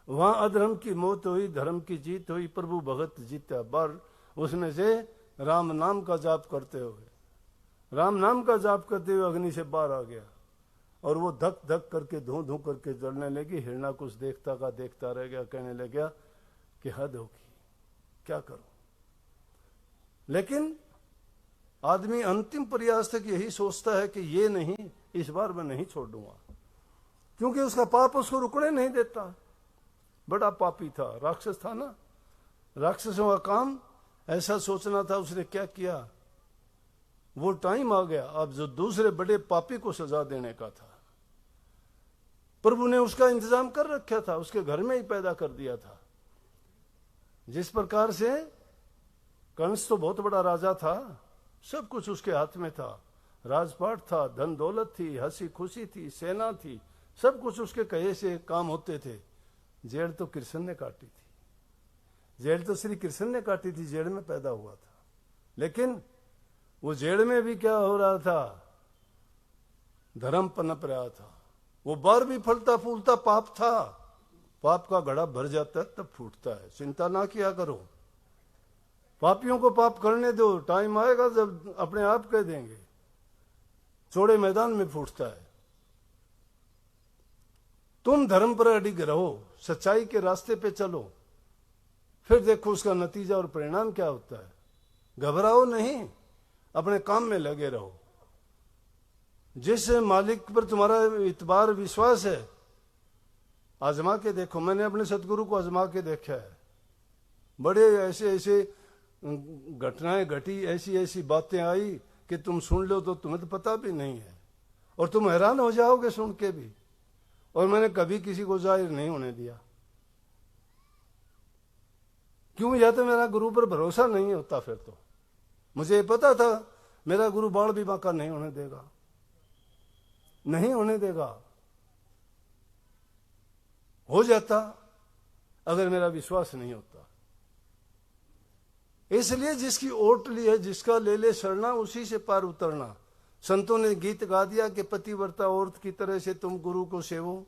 वहां अधर्म की मौत हुई, धर्म की जीत हुई, प्रभु भगत जीता। बार उसमें से राम नाम का जाप करते हुए, राम नाम का जाप करते हुए अग्नि से बाहर आ गया, और वो धक धक करके धू धू करके जलने लगी। हिरणा कुछ देखता का देखता रह गया, कहने लग गया कि हद होगी, क्या करूं। लेकिन आदमी अंतिम प्रयास तक यही सोचता है कि ये नहीं, इस बार मैं नहीं छोड़ दूंगा, क्योंकि उसका पाप उसको रुकने नहीं देता। बड़ा पापी था, राक्षस था ना। राक्षसों का काम ऐसा सोचना था। उसने क्या किया, वो टाइम आ गया अब जो दूसरे बड़े पापी को सजा देने का था। प्रभु ने उसका इंतजाम कर रखा था, उसके घर में ही पैदा कर दिया था। जिस प्रकार से कंस तो बहुत बड़ा राजा था, सब कुछ उसके हाथ में था, राजपाट था, धन दौलत थी, हंसी खुशी थी, सेना थी, सब कुछ उसके कहे से काम होते थे। जेड़ तो कृष्ण ने काटी थी, जेड़ तो श्री कृष्ण ने काटी थी, जेड़ में पैदा हुआ था। लेकिन वो जेड़ में भी क्या हो रहा था, धर्म पनप रहा था। वो बार भी फलता फूलता पाप था। पाप का घड़ा भर जाता है तब फूटता है, चिंता ना किया करो। पापियों को पाप करने दो, टाइम आएगा जब अपने आप कह देंगे। चौड़े मैदान में फूटता है। तुम धर्म पर अडिग रहो, सच्चाई के रास्ते पे चलो, फिर देखो उसका नतीजा और परिणाम क्या होता है। घबराओ नहीं, अपने काम में लगे रहो। जिस मालिक पर तुम्हारा इतबार विश्वास है, आजमा के देखो। मैंने अपने सतगुरु को आजमा के देखा है। बड़े ऐसे ऐसे घटनाएं घटी, ऐसी ऐसी बातें आई कि तुम सुन लो तो तुम्हें तो पता भी नहीं है, और तुम हैरान हो जाओगे सुन के भी। और मैंने कभी किसी को जाहिर नहीं होने दिया। क्यों? या तो मेरा गुरु पर भरोसा नहीं होता, फिर तो मुझे पता था मेरा गुरु बाल विवाह का नहीं होने देगा, नहीं होने देगा। हो जाता अगर मेरा विश्वास नहीं होता। इसलिए जिसकी ओट ली है, जिसका ले ले शरणा, उसी से पार उतरना। संतों ने गीत गा दिया कि पतिव्रता औरत की तरह से तुम गुरु को सेवो,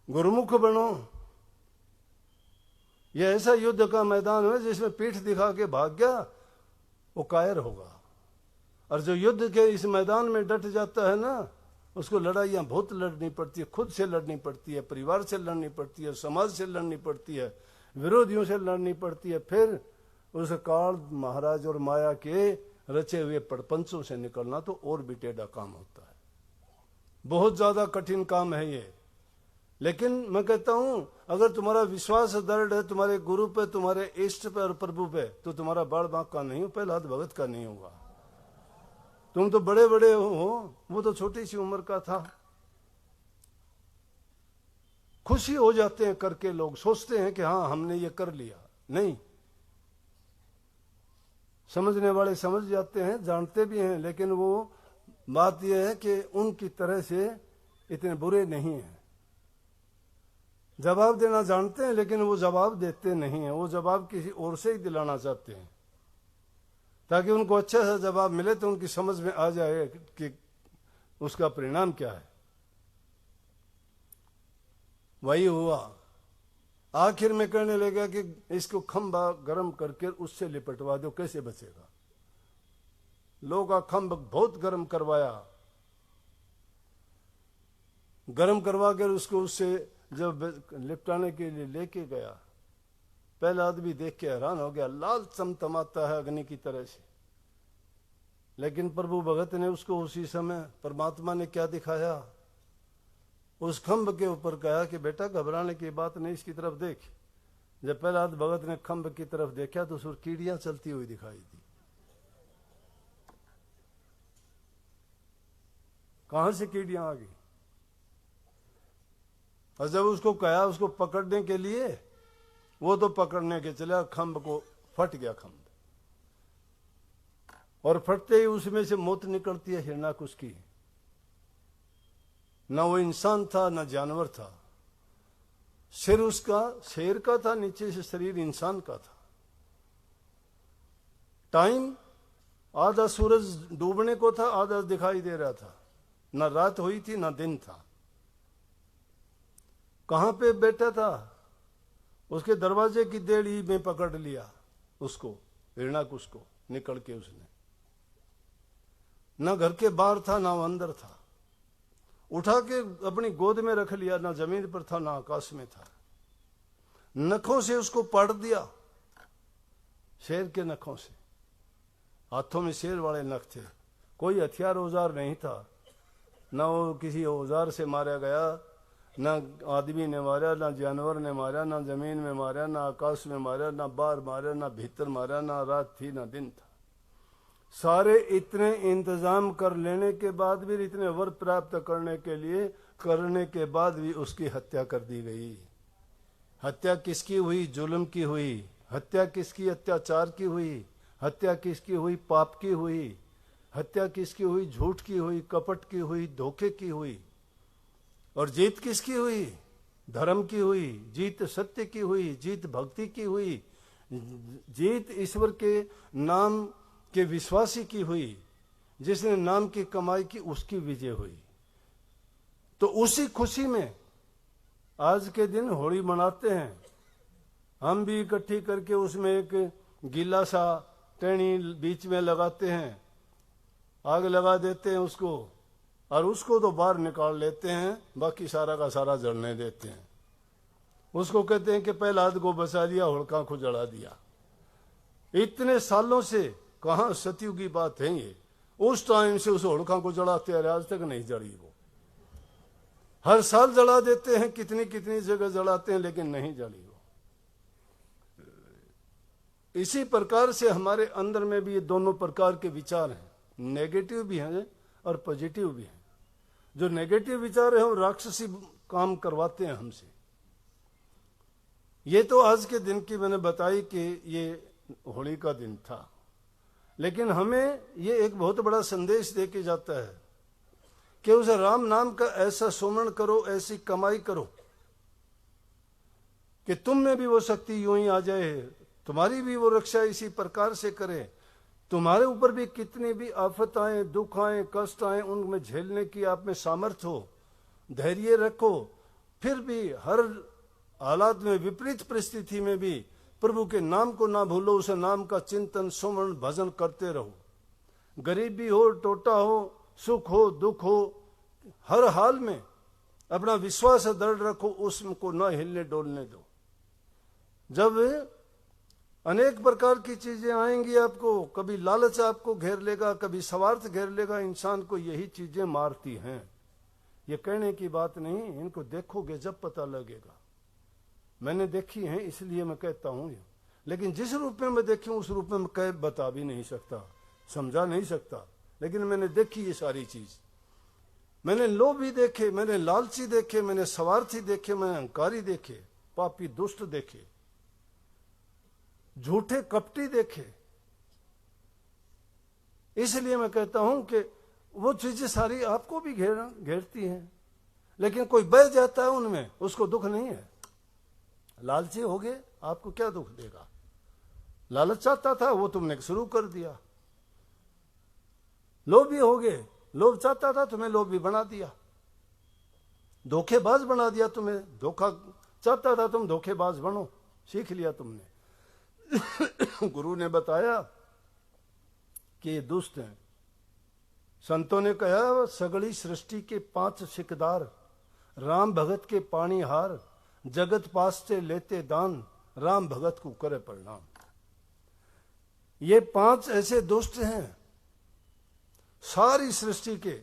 गुरुमुख बनो। यह ऐसा युद्ध का मैदान है जिसमें पीठ दिखा के भाग गया वो कायर होगा। और जो युद्ध के इस मैदान में डट जाता है ना, उसको लड़ाइयां बहुत लड़नी पड़ती है। खुद से लड़नी पड़ती है, परिवार से लड़नी पड़ती है, समाज से लड़नी पड़ती है, विरोधियों से लड़नी पड़ती है, फिर उस काल महाराज और माया के रचे हुए प्रपंचों से निकलना तो और भी टेढ़ा काम होता है। बहुत ज्यादा कठिन काम है ये। लेकिन मैं कहता हूं, अगर तुम्हारा विश्वास दृढ़ है तुम्हारे गुरु पे, तुम्हारे इष्ट पे और प्रभु पे, तो तुम्हारा बाल बांक का नहीं हो, पहला हाथ भगत का नहीं होगा। तुम तो बड़े बड़े हो, वो तो छोटी सी उम्र का था। खुशी हो जाते हैं करके, लोग सोचते हैं कि हाँ हमने ये कर लिया। नहीं, समझने वाले समझ जाते हैं, जानते भी हैं, लेकिन वो बात यह है कि उनकी तरह से इतने बुरे नहीं हैं। जवाब देना जानते हैं, लेकिन वो जवाब देते नहीं हैं। वो जवाब किसी और से ही दिलाना चाहते हैं, ताकि उनको अच्छा सा जवाब मिले तो उनकी समझ में आ जाए कि उसका परिणाम क्या है। वही हुआ। आखिर में कहने लगा कि इसको खंभा गर्म करके उससे लिपटवा दो, कैसे बचेगा। लोग का खंभ बहुत गर्म करवाया, गर्म करवा कर उसको उससे जब लिपटाने के लिए लेके गया, पहला आदमी देख के हैरान हो गया, लाल चमचमाता है अग्नि की तरह से। लेकिन प्रभु भगत ने उसको उसी समय परमात्मा ने क्या दिखाया, उस खंभ के ऊपर कहा कि बेटा घबराने की बात नहीं, इसकी तरफ देख। जब पहला भगत ने खंभ की तरफ देखा तो उसमें कीड़ियां चलती हुई दिखाई दी। कहां से कीड़ियां आ गई? और जब उसको कहा उसको पकड़ने के लिए, वो तो पकड़ने के चला, खंभ को फट गया खंभ, और फटते ही उसमें से मौत निकलती है हिरणाकुश की। ना वो इंसान था ना जानवर था, सिर उसका शेर का था, नीचे से शरीर इंसान का था। टाइम आधा सूरज डूबने को था, आधा दिखाई दे रहा था, ना रात हुई थी ना दिन था। कहां पे बैठा था? उसके दरवाजे की देड़ी में पकड़ लिया उसको, हिरणाकुश को, निकल के उसने। ना घर के बाहर था ना वो अंदर था, उठा के अपनी गोद में रख लिया, ना जमीन पर था ना आकाश में था। नखों से उसको पाड़ दिया, शेर के नखों से। हाथों में शेर वाले नख थे, कोई हथियार औजार नहीं था, ना वो किसी औजार से मारा गया, ना आदमी ने मारा, ना जानवर ने मारा, ना जमीन में मारा, ना आकाश में मारा, ना बाहर मारा, ना भीतर मारा, ना रात थी ना दिन था। सारे इतने इंतजाम कर लेने के बाद भी, इतने वर प्राप्त करने के बाद भी उसकी हत्या कर दी गई। हत्या किसकी हुई? जुल्म की हुई। हत्या किसकी? अत्याचार की हुई। हत्या किसकी हुई? पाप की हुई। हत्या किसकी हुई? झूठ की हुई, कपट की हुई, धोखे की हुई। और जीत किसकी हुई? धर्म की हुई, जीत सत्य की हुई, जीत भक्ति की हुई, जीत ईश्वर के नाम के विश्वासी की हुई। जिसने नाम की कमाई की उसकी विजय हुई। तो उसी खुशी में आज के दिन होली मनाते हैं। हम भी इकट्ठी करके उसमें एक गीला सा टहनी बीच में लगाते हैं, आग लगा देते हैं उसको, और उसको तो बाहर निकाल लेते हैं, बाकी सारा का सारा जलने देते हैं। उसको कहते हैं कि पहला हाथ को बचा लिया, होलिका को जला दिया। इतने सालों से कहां सतयुग की बात है ये। उस टाइम से उस होलिका को जलाते हैं, आज तक नहीं जली वो। हर साल जला देते हैं, कितनी कितनी जगह जलाते हैं, लेकिन नहीं जली वो। इसी प्रकार से हमारे अंदर में भी ये दोनों प्रकार के विचार हैं, नेगेटिव भी हैं और पॉजिटिव भी हैं। जो नेगेटिव विचार है वो राक्षसी काम करवाते हैं हमसे। ये तो आज के दिन की मैंने बताई कि ये होली का दिन था, लेकिन हमें ये एक बहुत बड़ा संदेश दे के जाता है कि उस राम नाम का ऐसा सुमरण करो, ऐसी कमाई करो कि तुम में भी वो शक्ति यूं ही आ जाए, तुम्हारी भी वो रक्षा इसी प्रकार से करे। तुम्हारे ऊपर भी कितनी भी आफत आए, दुख आए, कष्ट आए, उनमें झेलने की आप में सामर्थ्य हो, धैर्य रखो। फिर भी हर हालात में, विपरीत परिस्थिति में भी प्रभु के नाम को ना भूलो, उस नाम का चिंतन, सुमरण, भजन करते रहो। गरीबी हो, टोटा हो, सुख हो, दुख हो, हर हाल में अपना विश्वास दृढ़ रखो, उसको न हिलने डोलने दो। जब अनेक प्रकार की चीजें आएंगी आपको, कभी लालच आपको घेर लेगा, कभी स्वार्थ घेर लेगा, इंसान को यही चीजें मारती हैं। ये कहने की बात नहीं, इनको देखोगे जब पता लगेगा। मैंने देखी है इसलिए मैं कहता हूं, लेकिन जिस रूप में मैं देखी हूं उस रूप में मैं कह बता भी नहीं सकता, समझा नहीं सकता, लेकिन मैंने देखी ये सारी चीज। मैंने लोभी देखे, मैंने लालची देखे, मैंने स्वार्थी देखे, मैंने अहंकारी देखे, पापी दुष्ट देखे, झूठे कपटी देखे। इसलिए मैं कहता हूं कि वो चीजें सारी आपको भी घेरती हैं, लेकिन कोई बह जाता है उनमें, उसको दुख नहीं है। लालची हो गए, आपको क्या दुख देगा? लालच चाहता था वो तुमने शुरू कर दिया। लोभी हो गए, लोभ चाहता था तुम्हें लोभी बना दिया। धोखेबाज बना दिया तुम्हें, धोखा चाहता था तुम धोखेबाज बनो, सीख लिया तुमने। गुरु ने बताया कि ये दुष्ट हैं। संतों ने कहा सगली सृष्टि के 5 सिकदार, राम भगत के पानी हार, जगत पास से लेते दान, राम भगत को करे प्रणाम। ये 5 ऐसे दुष्ट हैं, सारी सृष्टि के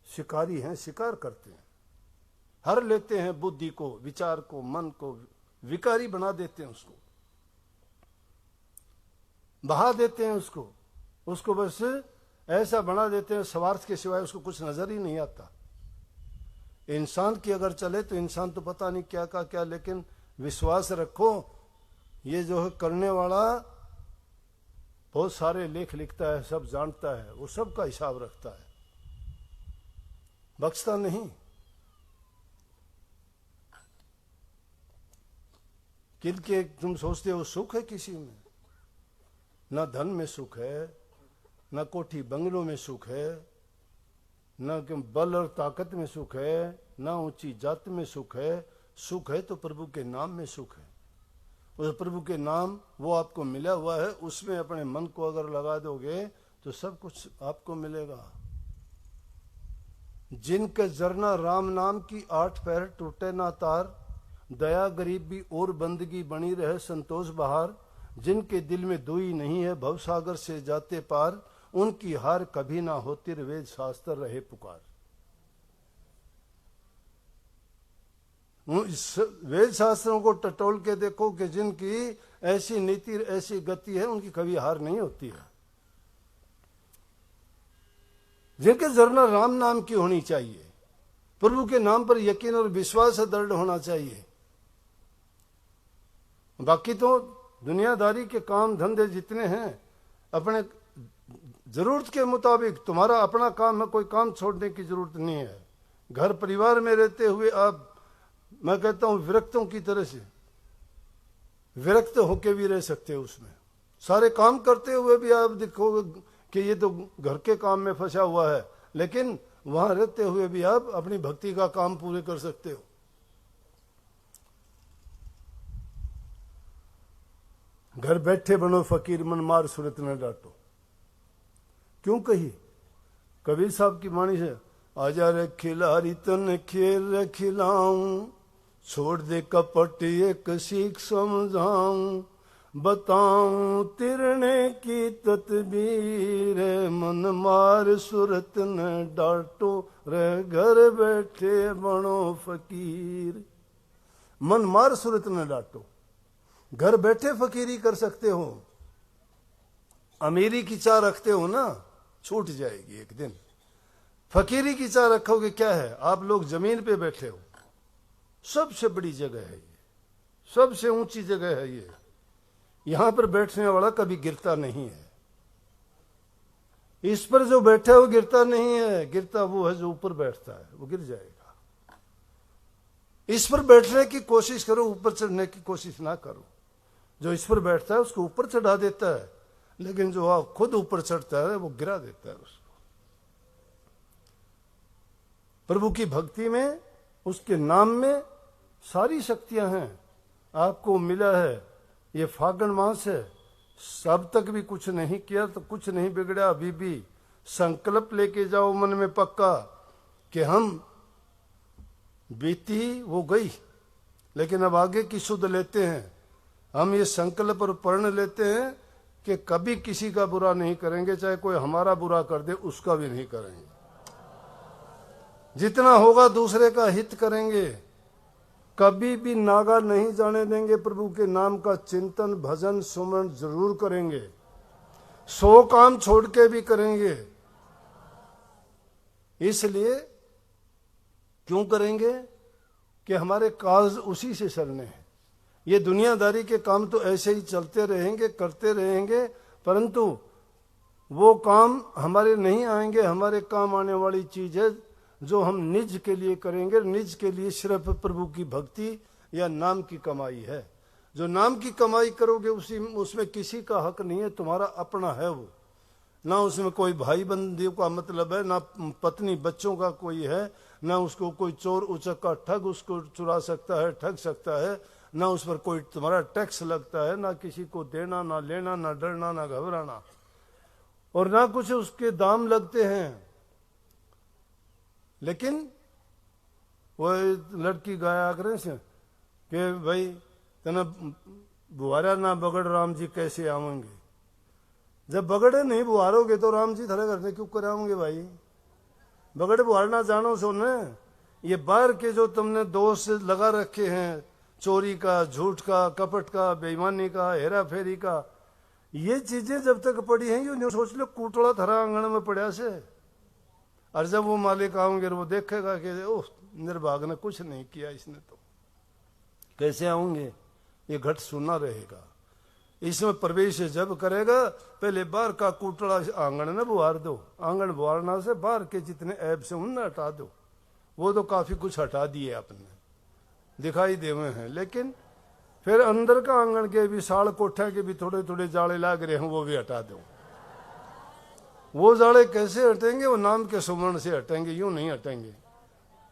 शिकारी हैं, शिकार करते हैं, हर लेते हैं बुद्धि को, विचार को, मन को, विकारी बना देते हैं, उसको बहा देते हैं, उसको बस ऐसा बना देते हैं, स्वार्थ के सिवाय उसको कुछ नजर ही नहीं आता। इंसान की अगर चले तो इंसान तो पता नहीं क्या का क्या, लेकिन विश्वास रखो ये जो है करने वाला बहुत सारे लेख लिखता है, सब जानता है, वो सब का हिसाब रखता है, बख्शता नहीं। किनके तुम सोचते हो सुख है किसी में? ना धन में सुख है, न कोठी बंगलों में सुख है, न बल और ताकत में सुख है, न ऊंची जात में सुख है। सुख है तो प्रभु के नाम में सुख है। उस प्रभु के नाम वो आपको मिला हुआ है, उसमें अपने मन को अगर लगा दोगे तो सब कुछ आपको मिलेगा। जिनके जरना राम नाम की 8 पैर टूटे ना तार, दया गरीबी और बंदगी बनी रहे संतोष बहार। जिनके दिल में दुई नहीं है भवसागर से जाते पार, उनकी हार कभी ना होती वेद शास्त्र रहे पुकार। वेद शास्त्रों को टटोल के देखो कि जिनकी ऐसी नीति ऐसी गति है उनकी कभी हार नहीं होती है। जिनके जरना राम नाम की होनी चाहिए, प्रभु के नाम पर यकीन और विश्वास दृढ़ होना चाहिए। बाकी तो दुनियादारी के काम धंधे जितने हैं, अपने जरूरत के मुताबिक, तुम्हारा अपना काम है, कोई काम छोड़ने की जरूरत नहीं है। घर परिवार में रहते हुए आप, मैं कहता हूं विरक्तों की तरह से विरक्त होके भी रह सकते हो। उसमें सारे काम करते हुए भी आप देखोगे कि ये तो घर के काम में फंसा हुआ है, लेकिन वहां रहते हुए भी आप अपनी भक्ति का काम पूरे कर सकते हो। घर बैठे बनो फकीर, मन मार सूरत न डांटो। क्यों कही? कबीर साहब की वाणी से, आजा रे खिलारी तन खेल खिलाऊं, छोड़ दे कपट एक सीख समझाऊं, बताऊं तिरने की तदबीर, मन मार सूरत न डांटो रे, घर बैठे बनो फकीर। मन मार सूरत न डांटो, घर बैठे फकीरी कर सकते हो। अमीरी की चाह रखते हो ना, छूट जाएगी एक दिन। फकीरी की चाह रखोगे, क्या है? आप लोग जमीन पे बैठे हो, सबसे बड़ी जगह है ये, सबसे ऊंची जगह है ये। यहां पर बैठने वाला कभी गिरता नहीं है। इस पर जो बैठा है वो गिरता नहीं है, गिरता वो है जो ऊपर बैठता है, वो गिर जाएगा। इस पर बैठने की कोशिश करो, ऊपर चढ़ने की कोशिश ना करो। जो इस पर बैठता है उसको ऊपर चढ़ा देता है, लेकिन जो आप खुद ऊपर चढ़ता है वो गिरा देता है उसको। प्रभु की भक्ति में, उसके नाम में सारी शक्तियां हैं। आपको मिला है, ये फागण मास है, सब तक भी कुछ नहीं किया तो कुछ नहीं बिगड़ा। अभी भी संकल्प लेके जाओ मन में पक्का कि हम, बीती वो गई, लेकिन अब आगे की सुध लेते हैं। हम ये संकल्प और प्रण लेते हैं कि कभी किसी का बुरा नहीं करेंगे, चाहे कोई हमारा बुरा कर दे उसका भी नहीं करेंगे। जितना होगा दूसरे का हित करेंगे, कभी भी नागा नहीं जाने देंगे। प्रभु के नाम का चिंतन भजन सुमरण जरूर करेंगे, 100 काम छोड़ के भी करेंगे। इसलिए क्यों करेंगे कि हमारे काज उसी से चलने हैं। ये दुनियादारी के काम तो ऐसे ही चलते रहेंगे, करते रहेंगे, परंतु वो काम हमारे नहीं आएंगे। हमारे काम आने वाली चीज है जो हम निज के लिए करेंगे। निज के लिए सिर्फ प्रभु की भक्ति या नाम की कमाई है। जो नाम की कमाई करोगे उसमें किसी का हक नहीं है, तुम्हारा अपना है वो। ना उसमें कोई भाई बंदियों का मतलब है, ना पत्नी बच्चों का कोई है, ना उसको कोई चोर उचक्का ठग उसको चुरा सकता है, ठग सकता है, ना उस पर कोई तुम्हारा टैक्स लगता है, ना किसी को देना, ना लेना, ना डरना, ना घबराना, और ना कुछ उसके दाम लगते हैं। लेकिन वो लड़की गाया करे से कि भाई तना बुआरा ना बगड़ राम जी कैसे आवेंगे। जब बगड़े नहीं बुहारोगे तो राम जी थारे घर में क्यों कराओगे भाई। बगड़े बुहारना जानो सो न। ये बाहर के जो तुमने दोष लगा रखे हैं, चोरी का, झूठ का, कपट का, बेईमानी का, हेरा फेरी का, ये चीजें जब तक पड़ी हैं यूं सोच लो कूटड़ा थरा आंगन में पड़ा से। और जब वो मालिक आऊंगे वो देखेगा कि ओह निर्भाग ने कुछ नहीं किया, इसने तो कैसे आऊंगे, ये घट सुना रहेगा। इसमें प्रवेश जब करेगा पहले बाहर का कूटड़ा आंगन में बुहार दो। आंगन बुहारना से बाहर के जितने ऐब से उन्हें हटा दो। वो तो काफी कुछ हटा दिए आपने, दिखाई देवे हैं, लेकिन फिर अंदर का आंगन के भी साड़ कोठा के भी थोड़े थोड़े जाले लाग रहे हैं, वो भी हटा दो। वो जाले कैसे हटेंगे, वो नाम के सुमरण से हटेंगे, यूं नहीं हटेंगे।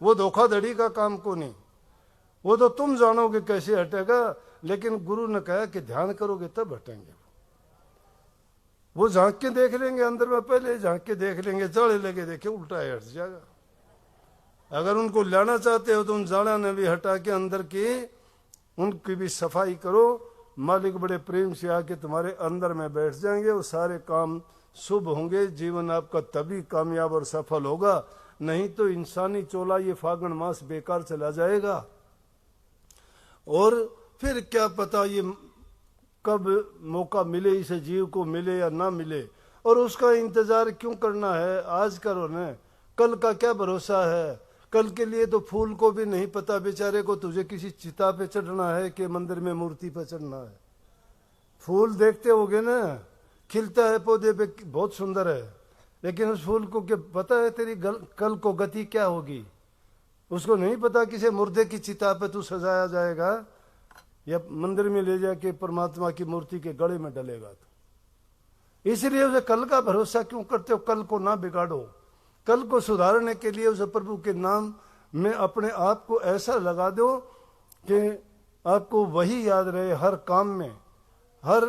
वो धोखाधड़ी का काम को नहीं, वो तो तुम जानोगे कैसे हटेगा, लेकिन गुरु ने कहा कि ध्यान करोगे तब हटेंगे। वो झांक के देख लेंगे अंदर में, पहले झांक के देख लेंगे, जाले लगे देखे उल्टा हट जाएगा। अगर उनको लाना चाहते हो तो उन जाड़ा ने भी हटा के अंदर की उनकी भी सफाई करो। मालिक बड़े प्रेम से आके तुम्हारे अंदर में बैठ जाएंगे, वो सारे काम शुभ होंगे। जीवन आपका तभी कामयाब और सफल होगा, नहीं तो इंसानी चोला ये फागुन मास बेकार चला जाएगा। और फिर क्या पता ये कब मौका मिले, इसे जीव को मिले या ना मिले, और उसका इंतजार क्यों करना है। आज करो न, कल का क्या भरोसा है। कल के लिए तो फूल को भी नहीं पता बेचारे को, तुझे किसी चिता पे चढ़ना है कि मंदिर में मूर्ति पे चढ़ना है। फूल देखते होगे ना, खिलता है पौधे पे, बहुत सुंदर है, लेकिन उस फूल को क्या पता है तेरी कल को गति क्या होगी। उसको नहीं पता किसी मुर्दे की चिता पे तू सजाया जाएगा या मंदिर में ले जाके परमात्मा की मूर्ति के गले में डलेगा। तो इसलिए उसे कल का भरोसा क्यों करते हो। कल को ना बिगाड़ो, कल को सुधारने के लिए उसे प्रभु के नाम में अपने आप को ऐसा लगा दो कि आपको वही याद रहे हर काम में। हर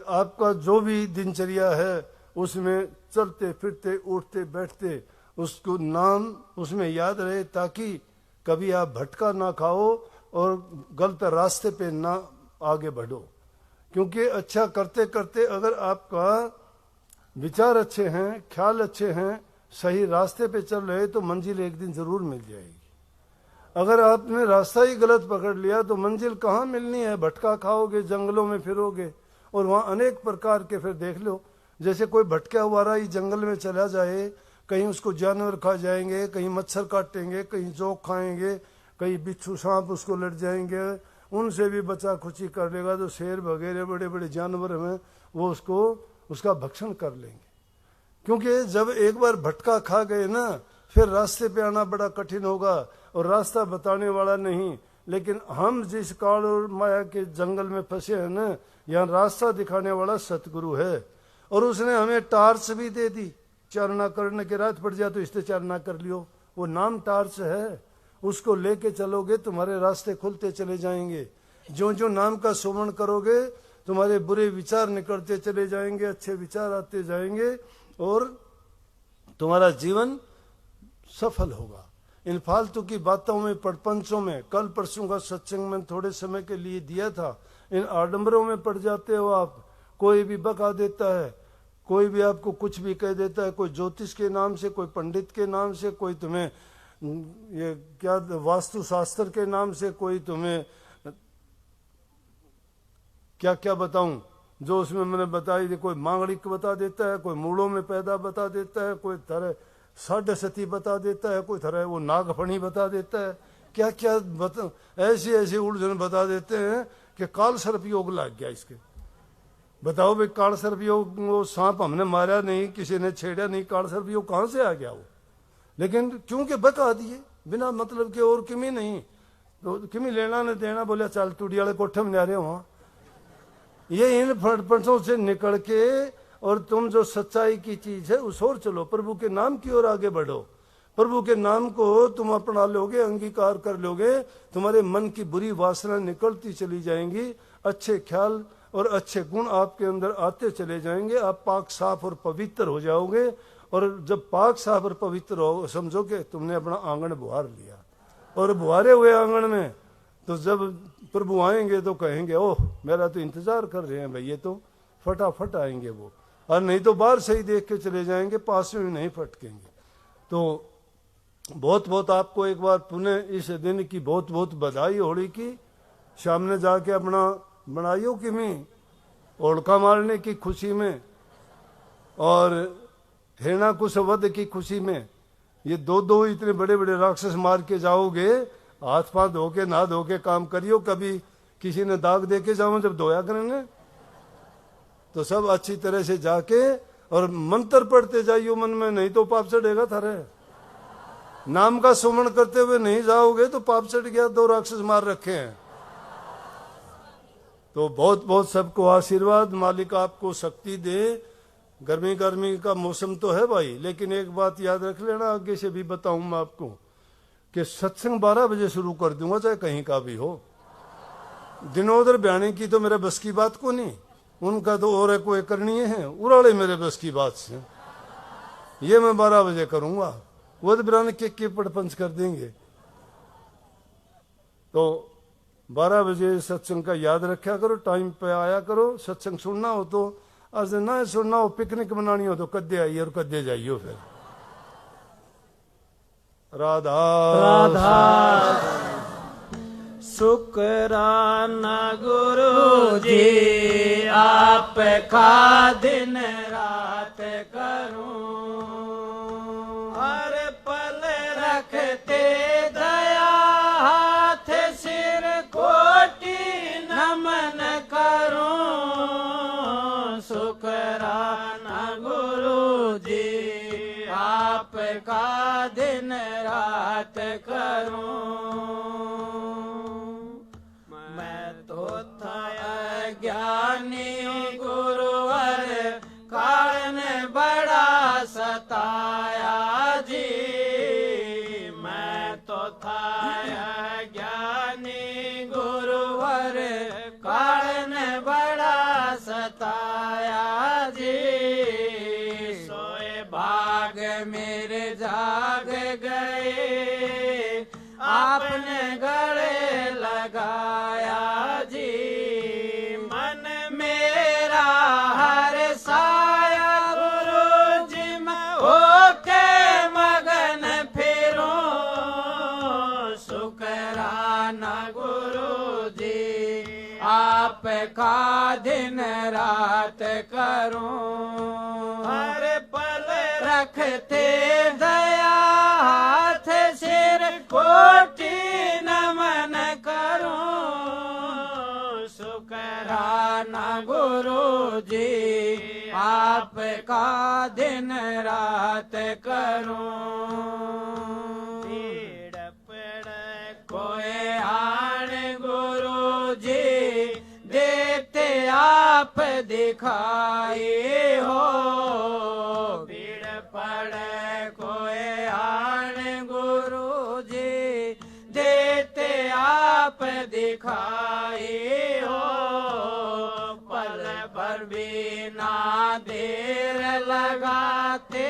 आपका जो भी दिनचर्या है उसमें चलते फिरते उठते बैठते उसको नाम उसमें याद रहे, ताकि कभी आप भटका ना खाओ और गलत रास्ते पे ना आगे बढ़ो। क्योंकि अच्छा करते करते अगर आपका विचार अच्छे हैं, ख्याल अच्छे हैं, सही रास्ते पे चल रहे तो मंजिल एक दिन जरूर मिल जाएगी। अगर आपने रास्ता ही गलत पकड़ लिया तो मंजिल कहाँ मिलनी है। भटका खाओगे, जंगलों में फिरोगे, और वहाँ अनेक प्रकार के फिर देख लो, जैसे कोई भटका हुआ रहा ही जंगल में चला जाए, कहीं उसको जानवर खा जाएंगे, कहीं मच्छर काटेंगे, कहीं जोक खाएंगे, कहीं बिच्छू सांप उसको लड़ जाएंगे, उनसे भी बचा खुची कर लेगा तो शेर वगैरह बड़े बड़े जानवर हैं वो उसका भक्षण कर लेंगे। क्योंकि जब एक बार भटका खा गए ना, फिर रास्ते पे आना बड़ा कठिन होगा, और रास्ता बताने वाला नहीं। लेकिन हम जिस काल और माया के जंगल में फंसे हैं ना, यहाँ रास्ता दिखाने वाला सतगुरु है, और उसने हमें टार्च भी दे दी। चारना करने के रात पड़ जाए तो इससे चारना कर लियो, वो नाम टार्च है। उसको लेके चलोगे तुम्हारे रास्ते खुलते चले जाएंगे। जो जो नाम का सुमरण करोगे तुम्हारे बुरे विचार निकलते चले जाएंगे, अच्छे विचार आते जाएंगे, और तुम्हारा जीवन सफल होगा। इन फालतू की बातों में, प्रपंचों में, कल परसों का सत्संग में थोड़े समय के लिए दिया था इन आडंबरों में पड़ जाते हो आप। कोई भी बका देता है, कोई भी आपको कुछ भी कह देता है, कोई ज्योतिष के नाम से, कोई पंडित के नाम से, कोई तुम्हें ये क्या वास्तु शास्त्र के नाम से, कोई तुम्हें क्या क्या बताऊं जो उसमें मैंने बताई थी। कोई मांगलिक बता देता है, कोई मूलों में पैदा बता देता है, कोई तरह साढ़े सती बता देता है, कोई तरह वो नागफणी बता देता है, क्या क्या बता, ऐसी ऐसी उलझन बता देते हैं कि काल सर्प योग लग गया इसके। बताओ भाई, काल सर्प योग, वो सांप हमने मारा नहीं, किसी ने छेड़ा नहीं, काल सर्प योग कहां से आ गया वो? लेकिन क्योंकि बता दिए बिना मतलब के, और किमी नहीं, तो किमी लेना न देना, बोले चल टूटी वाले कोठे में जा रहे हो वहां। ये इन फटफटों से निकल के, और तुम जो सच्चाई की चीज है उस ओर चलो, प्रभु के नाम की ओर आगे बढ़ो। प्रभु के नाम को तुम अपना लोगे, अंगीकार कर लोगे, तुम्हारे मन की बुरी वासना निकलती चली जाएंगी, अच्छे ख्याल और अच्छे गुण आपके अंदर आते चले जाएंगे, आप पाक साफ और पवित्र हो जाओगे। और जब पाक साफ और पवित्र हो, समझो कि तुमने अपना आंगन बुहार लिया, और बुहारे हुए आंगन में तो जब प्रभु आएंगे तो कहेंगे ओह मेरा तो इंतजार कर रहे हैं भाई, ये तो फटाफट आएंगे वो, और नहीं तो बाहर से ही देख के चले जाएंगे, पास में नहीं फटकेंगे। तो बहुत बहुत आपको एक बार पुनः इस दिन की बहुत बहुत बधाई होली की। सामने जाके अपना बनाइयो कि मैं ओढ़का मारने की खुशी में और हिरणाकुश वध की खुशी में, ये दो इतने बड़े बड़े राक्षस मार के जाओगे, हाथ पांव धो के नहा धो के काम करियो। कभी किसी ने दाग दे के जाओ, जब धोया करेंगे तो सब अच्छी तरह से जाके और मंत्र पढ़ते जाइयो मन में, नहीं तो पाप चढ़ेगा थारे। नाम का सुमरण करते हुए नहीं जाओगे तो पाप चढ़ गया, 2 राक्षस मार रखे हैं। तो बहुत बहुत सबको आशीर्वाद, मालिक आपको शक्ति दे। गर्मी का मौसम तो है भाई, लेकिन एक बात याद रख लेना, आगे से भी बताऊं मैं आपको कि सत्संग 12 बजे शुरू कर दूंगा, चाहे कहीं का भी हो। दिनोदर बयाने की तो मेरे बस की बात को नहीं, उनका तो और है कोई करनी है, उड़ाड़े मेरे बस की बात से। ये मैं 12 बजे करूंगा, वो तो बिराने के पटपंच कर देंगे। तो 12 बजे सत्संग का याद रखा करो, टाइम पे आया करो। सत्संग सुनना हो तो आज ना सुनना हो, पिकनिक मनानी हो तो कद्दे आइए और कद्दे जाइयो। फिर राधा राधा शुक्राना गुरु जी, आपका दिन रात करूं, हर पल रखते दया, हाथ सिर कोटि नमन करूं। शुक्राना गुरु जी, आपका दिन रात करूं। मैं तो था ज्ञानी गुरुवर, कारण बड़ा सताया जी। मैं तो था ज्ञानी गुरुवर, कारण बड़ा सताया जी। सोए भाग मेरे जाग गए, आपने गले लगाया जी। मन मेरा हर साया गुरु जी, मैं होके मगन फिरूं। शुक्राना गुरु जी, आपका दिन रात करूं, हर पल रखते दया, हाथ सिर कोटि नमन करूं। शुक्राना गुरु जी, आपका दिन रात करूं। पीड़ पड़ कोई आन गुरु जी, देते आप दिखाई हो। पीड़ पड़े कोई आन गुरु जी, देते आप दिखाई हो। पल भर भी ना देर लगाते,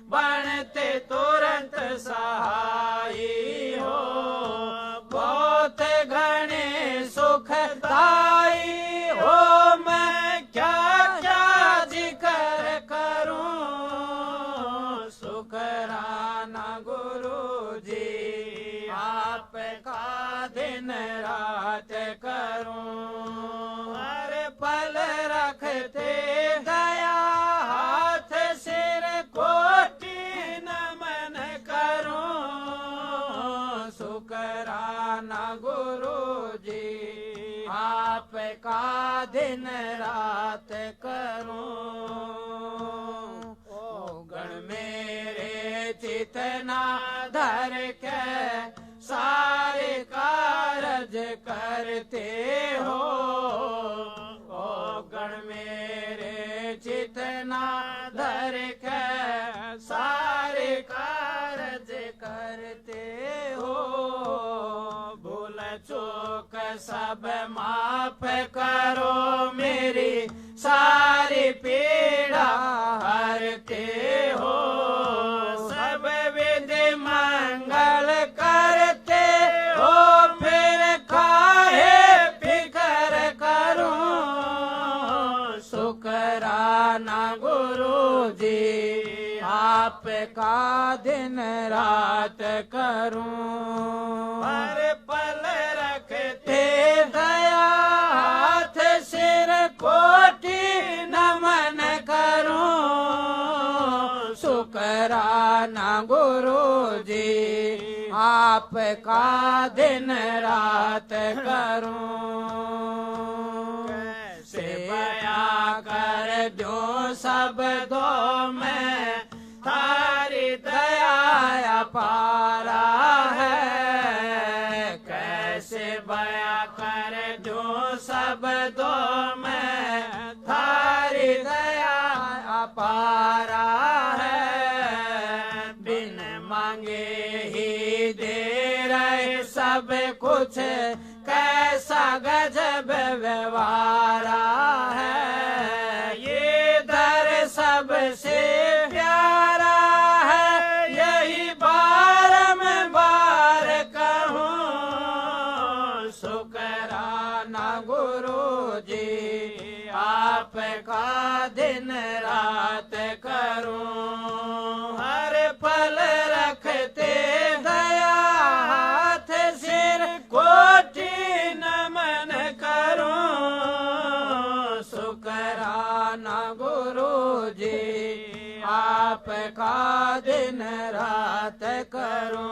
बनते तुरंत सहाई हो। बहुत घने सुखदाई दिन रात करूं हर पल रखते दया हाथ सिर कोटि नमन करूं शुकराना गुरु जी आपका दिन रात करूं गण मेरे चितना धर के सारे कारज करते हो ओ गण मेरे चितना धर के सारे कारज करते हो भूल चूक सब माफ करो मेरी सारी पीड़ा हरते हो सब विधि मंगल करते हो फिर काहे फिकर करूं शुकराना गुरु जी आपका दिन रात करूं हर पल रखते दया हाथ सिर कोटि नमन करूं शुकराना गुरु जी आपका दिन रात करूं कैसे बयां कर दूं सब दो मैं थारी दया पारा है कैसे बयां कर दूं सब दो मैं थारी दया पारा है बिन मांगे ही दे रहे सब कुछ कैसा गजब व्यवहारा है ये दर सबसे प्यारा है यही बारंबार कहूं शुकराना गुरु जी आपका दिन रात करूं हर पल रखते दया हाथ सिर कोटि नमन करूं शुकराना गुरु जी आपका दिन रात करूं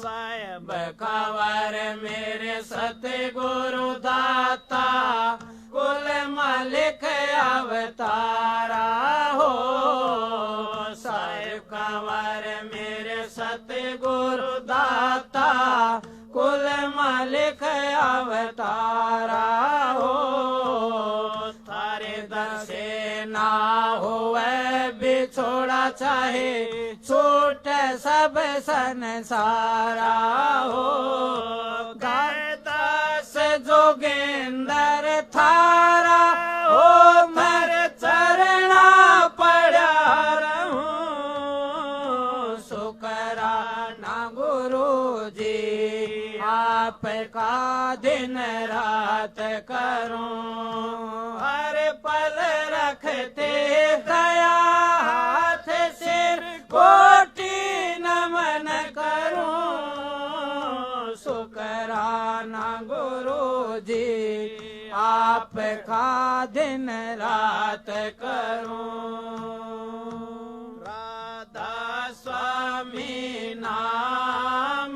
साहेब कावर मेरे सतगुरु दाता कुल मालिक अवतारा हो साहेब कावर मेरे सतगुरु दाता कुल मालिक अवतारा हो थारे दर्शे ना होवे बिछोड़ा चाहे छूट सब संसारा हो दास जोगेंद्र थारा ओ मर चरणा पड़ा रहूं शुकराना गुरु जी आपका दिन रात करूं हर पल रखते दया हाथ सिर कोटि नमन करूं शुकराना गुरु जी आपका दिन रात करूं राधा स्वामी नाम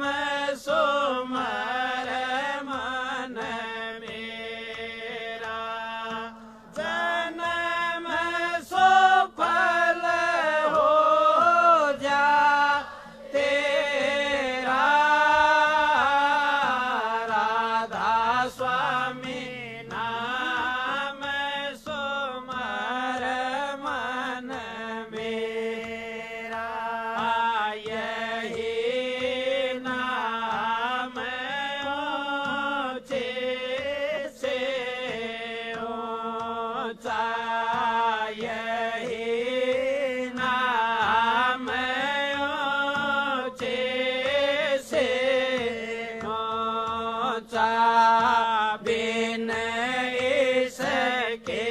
सुमर मन मेरा जन्म सफल हो जा तेरा राधा स्वामी नाम सुमर मन मेरा यही नाम ऊंचे से ऊंचा यही नाम ऊंचे से ऊंचा बिन इसके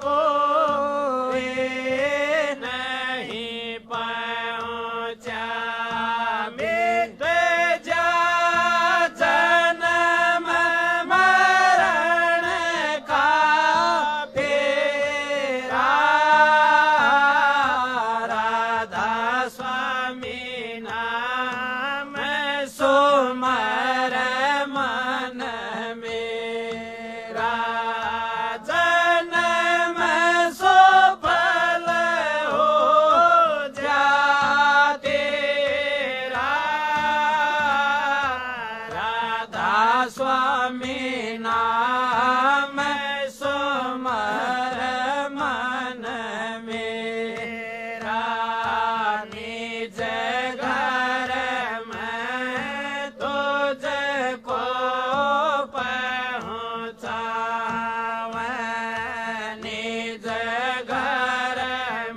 कोई नहीं पहुंचा मिट जा स्वामी नाम सुमर मन मेरा निज घर में तुझको पहुँचावे निज घर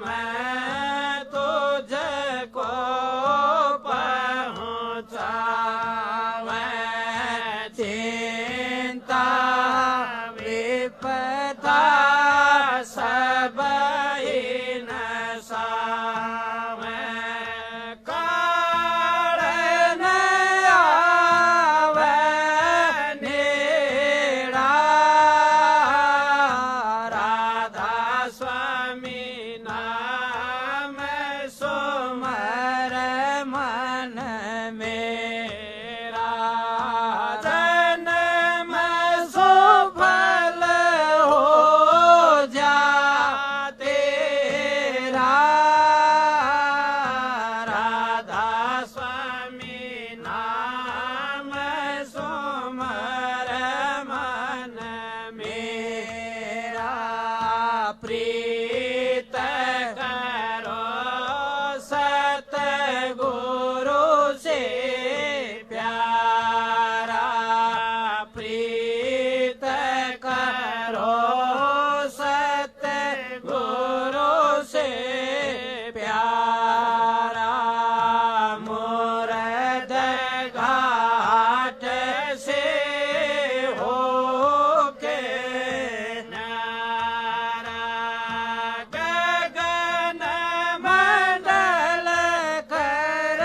में तुझको पहुँचावे चिंता विपदा सब ही नसावे कारण आवे नेड़ा राधा स्वामी नाम सुमर मन मेरा जन्म सुफल हो जा तेरा राधा स्वामी नाम सुमर मन मेरा प्रीत करो सतगुरु से प्यारा प्रीत करो सतगुरु से प्यारा मुरद घाट से होके नारा गगन मंडल कर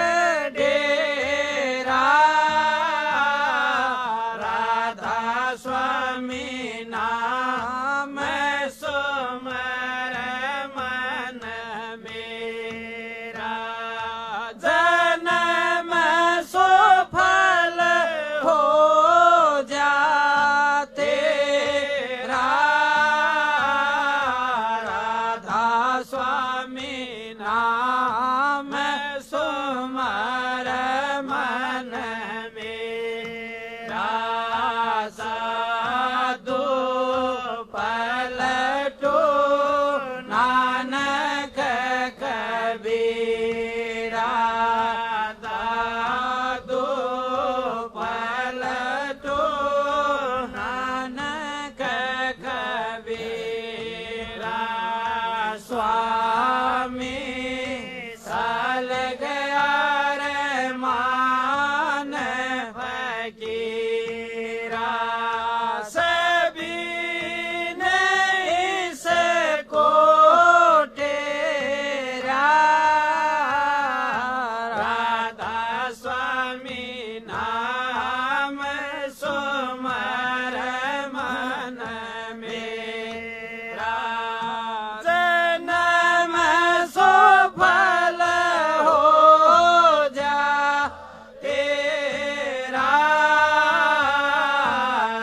डेरा राधा स्वामी नाम सुमर मन मेरा जन्म सुफल हो जा तेरा राधा स्वामी नाम सुमर मन मेरा साधु पलटो नानक कबीरा साधु पलटो नानक कबीरा स्वामी साल गया रे मान फकीरा सभी ने इसको तेरा राधा स्वामी नाम सुमर मन मेरा जन्म सुफल हो जा तेरा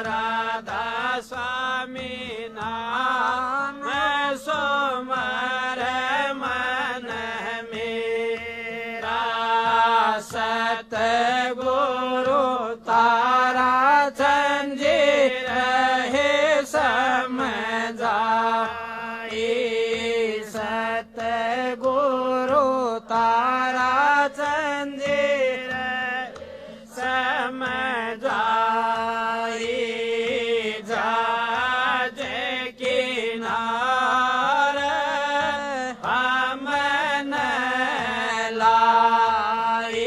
राधा स्वामी नाम सुमर मन मेरा सतगुरु तारा संजी रहे समझाई सतगुरु तारा संजी समझाई जाज किनार हमन लाई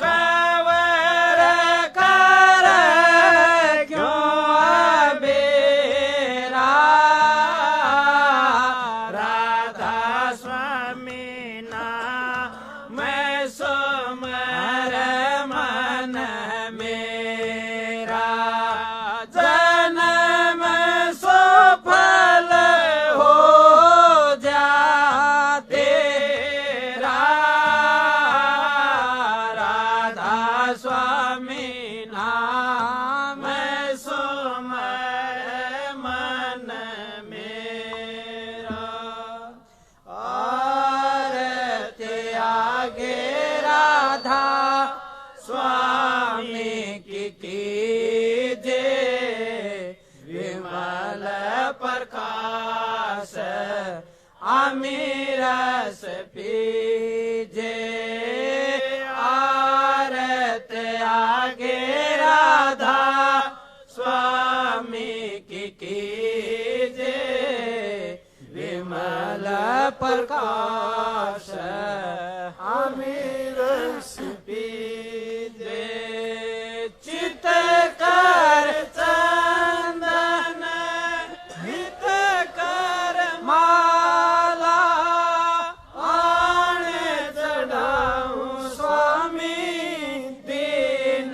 कवर कर क्यों अबेरा राधा स्वामी नाम सुमर मन मेरा जन्म सुफल हो जा तेरा राधा स्वामी नाम सुमर मन मेरा और त्यागे राधा स्वामी की अमीरस पीजे आरत आगे राधा स्वामी की कीजे विमल प्रकाश अमीरस पीजे चित कर चंदन हित कर माला आण चढ़ाऊं स्वामी दीन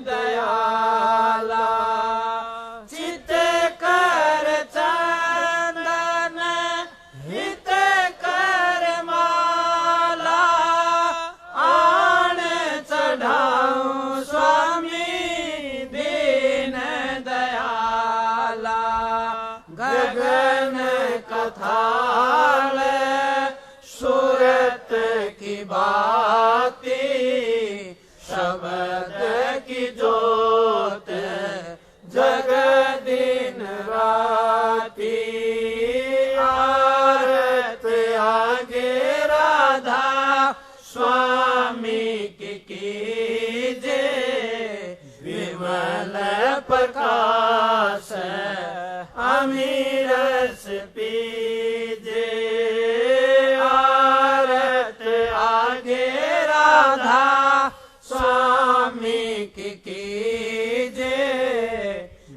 दयाला चित कर चंदन हित कर माला आण चढ़ाऊं स्वामी दीन दयाला गगन कथाल सूरत की बाती शब्द की जोत जग दिन राती आरत आगे राधा स्वामी की कीजे विमल प्रकाश अमीरस पीजे आरत आगे राधा स्वामी की कीजे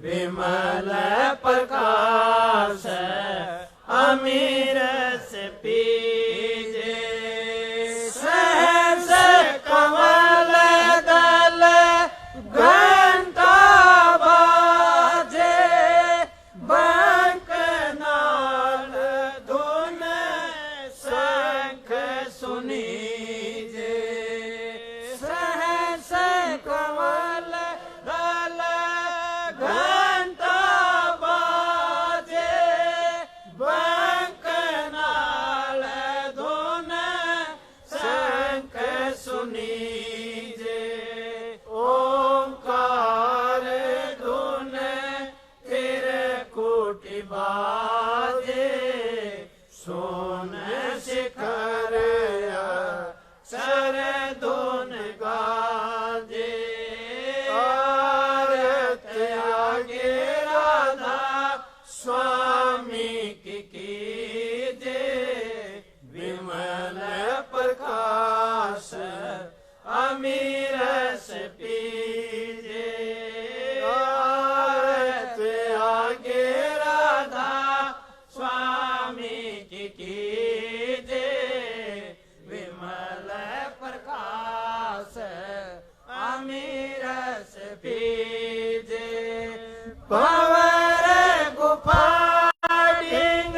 विमल प्रकाश अमीरस पीजे सहस कमल दल घंटा बाजे बंकनाल धुन शंख सुनीजे सहस कमल दल घंटा बाजे बंकनाल धुन शंख सुनीजे ओंकार धुन फिर कोटि बाजे सोन शिखर सर धुन गाजे आरत आगे राधा स्वामी की कीजे विमल प्रकाश अमीरस पीजे आरत आगे राधा स्वामी की कीजे विमल प्रकाश अमीरस पीजे भंवर गुफा डिंग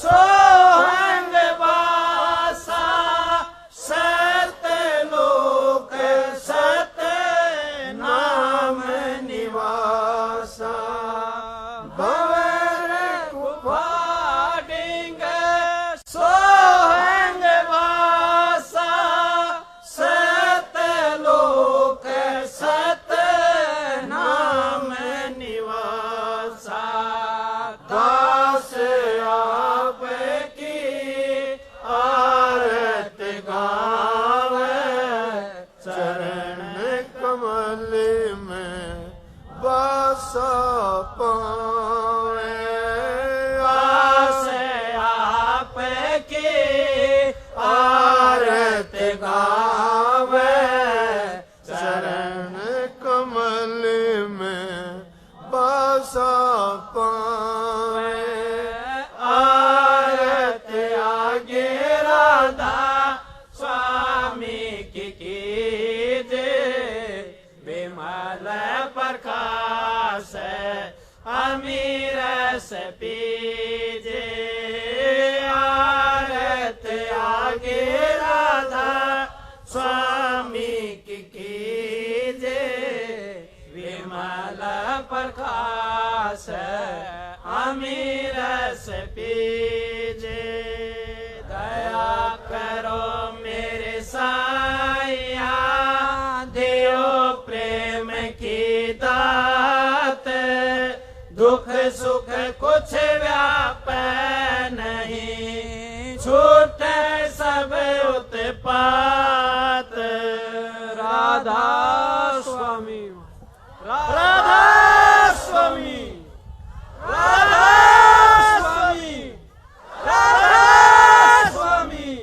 सोहंग वासा सत लोक सत नाम निवासा भंवर गुफा डिंग सोहंग वासा सत लोक सत नाम निवासा दास आपकी आरत गावे चरण कमल में बासा पावे दास आपकी आरत गावे चरण कमल में बासा पावे आरत आगे राधा स्वामी की कीजे विमल प्रकाश अमीरस पीजे आरत आगे राधा स्वामी की कीजे विमल प्रकाश अमीरस पीजे दया करो मेरे साईया दियो प्रेम की दात दुख सुख कुछ व्याप नहीं सब उत्पात राधा स्वामी राधा स्वामी राधा स्वामी राधा स्वामी।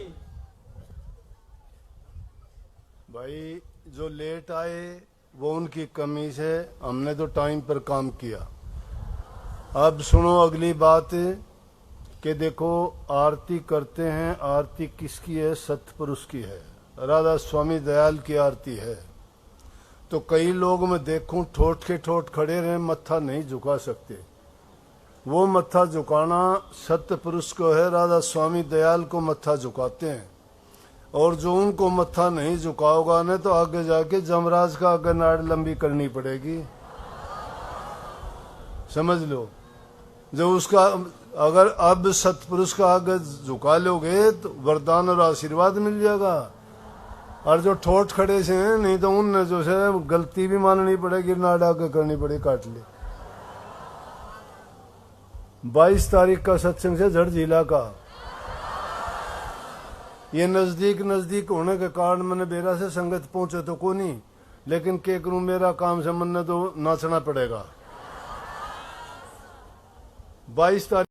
भाई जो लेट आए वो उनकी कमी से, हमने तो टाइम पर काम किया। अब सुनो अगली बात कि देखो आरती करते हैं, आरती किसकी है? सतपुरुष की है, राधा स्वामी दयाल की आरती है। तो कई लोग मैं देखूं ठोठ के ठोठ खड़े रहे, मत्था नहीं झुका सकते। वो मत्था झुकाना सतपुरुष को है, राधा स्वामी दयाल को मत्था झुकाते हैं। और जो उनको मत्था नहीं झुकाओगा ना तो आगे जाके जमराज का आगे नाड़ लंबी करनी पड़ेगी, समझ लो। जो उसका अगर अब सतपुरुष का आगे झुका लोगे तो वरदान और आशीर्वाद मिल जाएगा। और जो ठोठ खड़े से हैं नहीं तो उनने जो है गलती भी माननी पड़ेगी, नाड़ आगे करनी पड़ेगी, काट ले। 22 तारीख का सत्संग से झड़ जिला का, ये नजदीक नजदीक होने के कारण मैंने बेरा से संगत पहुंचे तो को नहीं, लेकिन के करूं, मेरा काम से मन तो नाचना पड़ेगा। 22 तारीख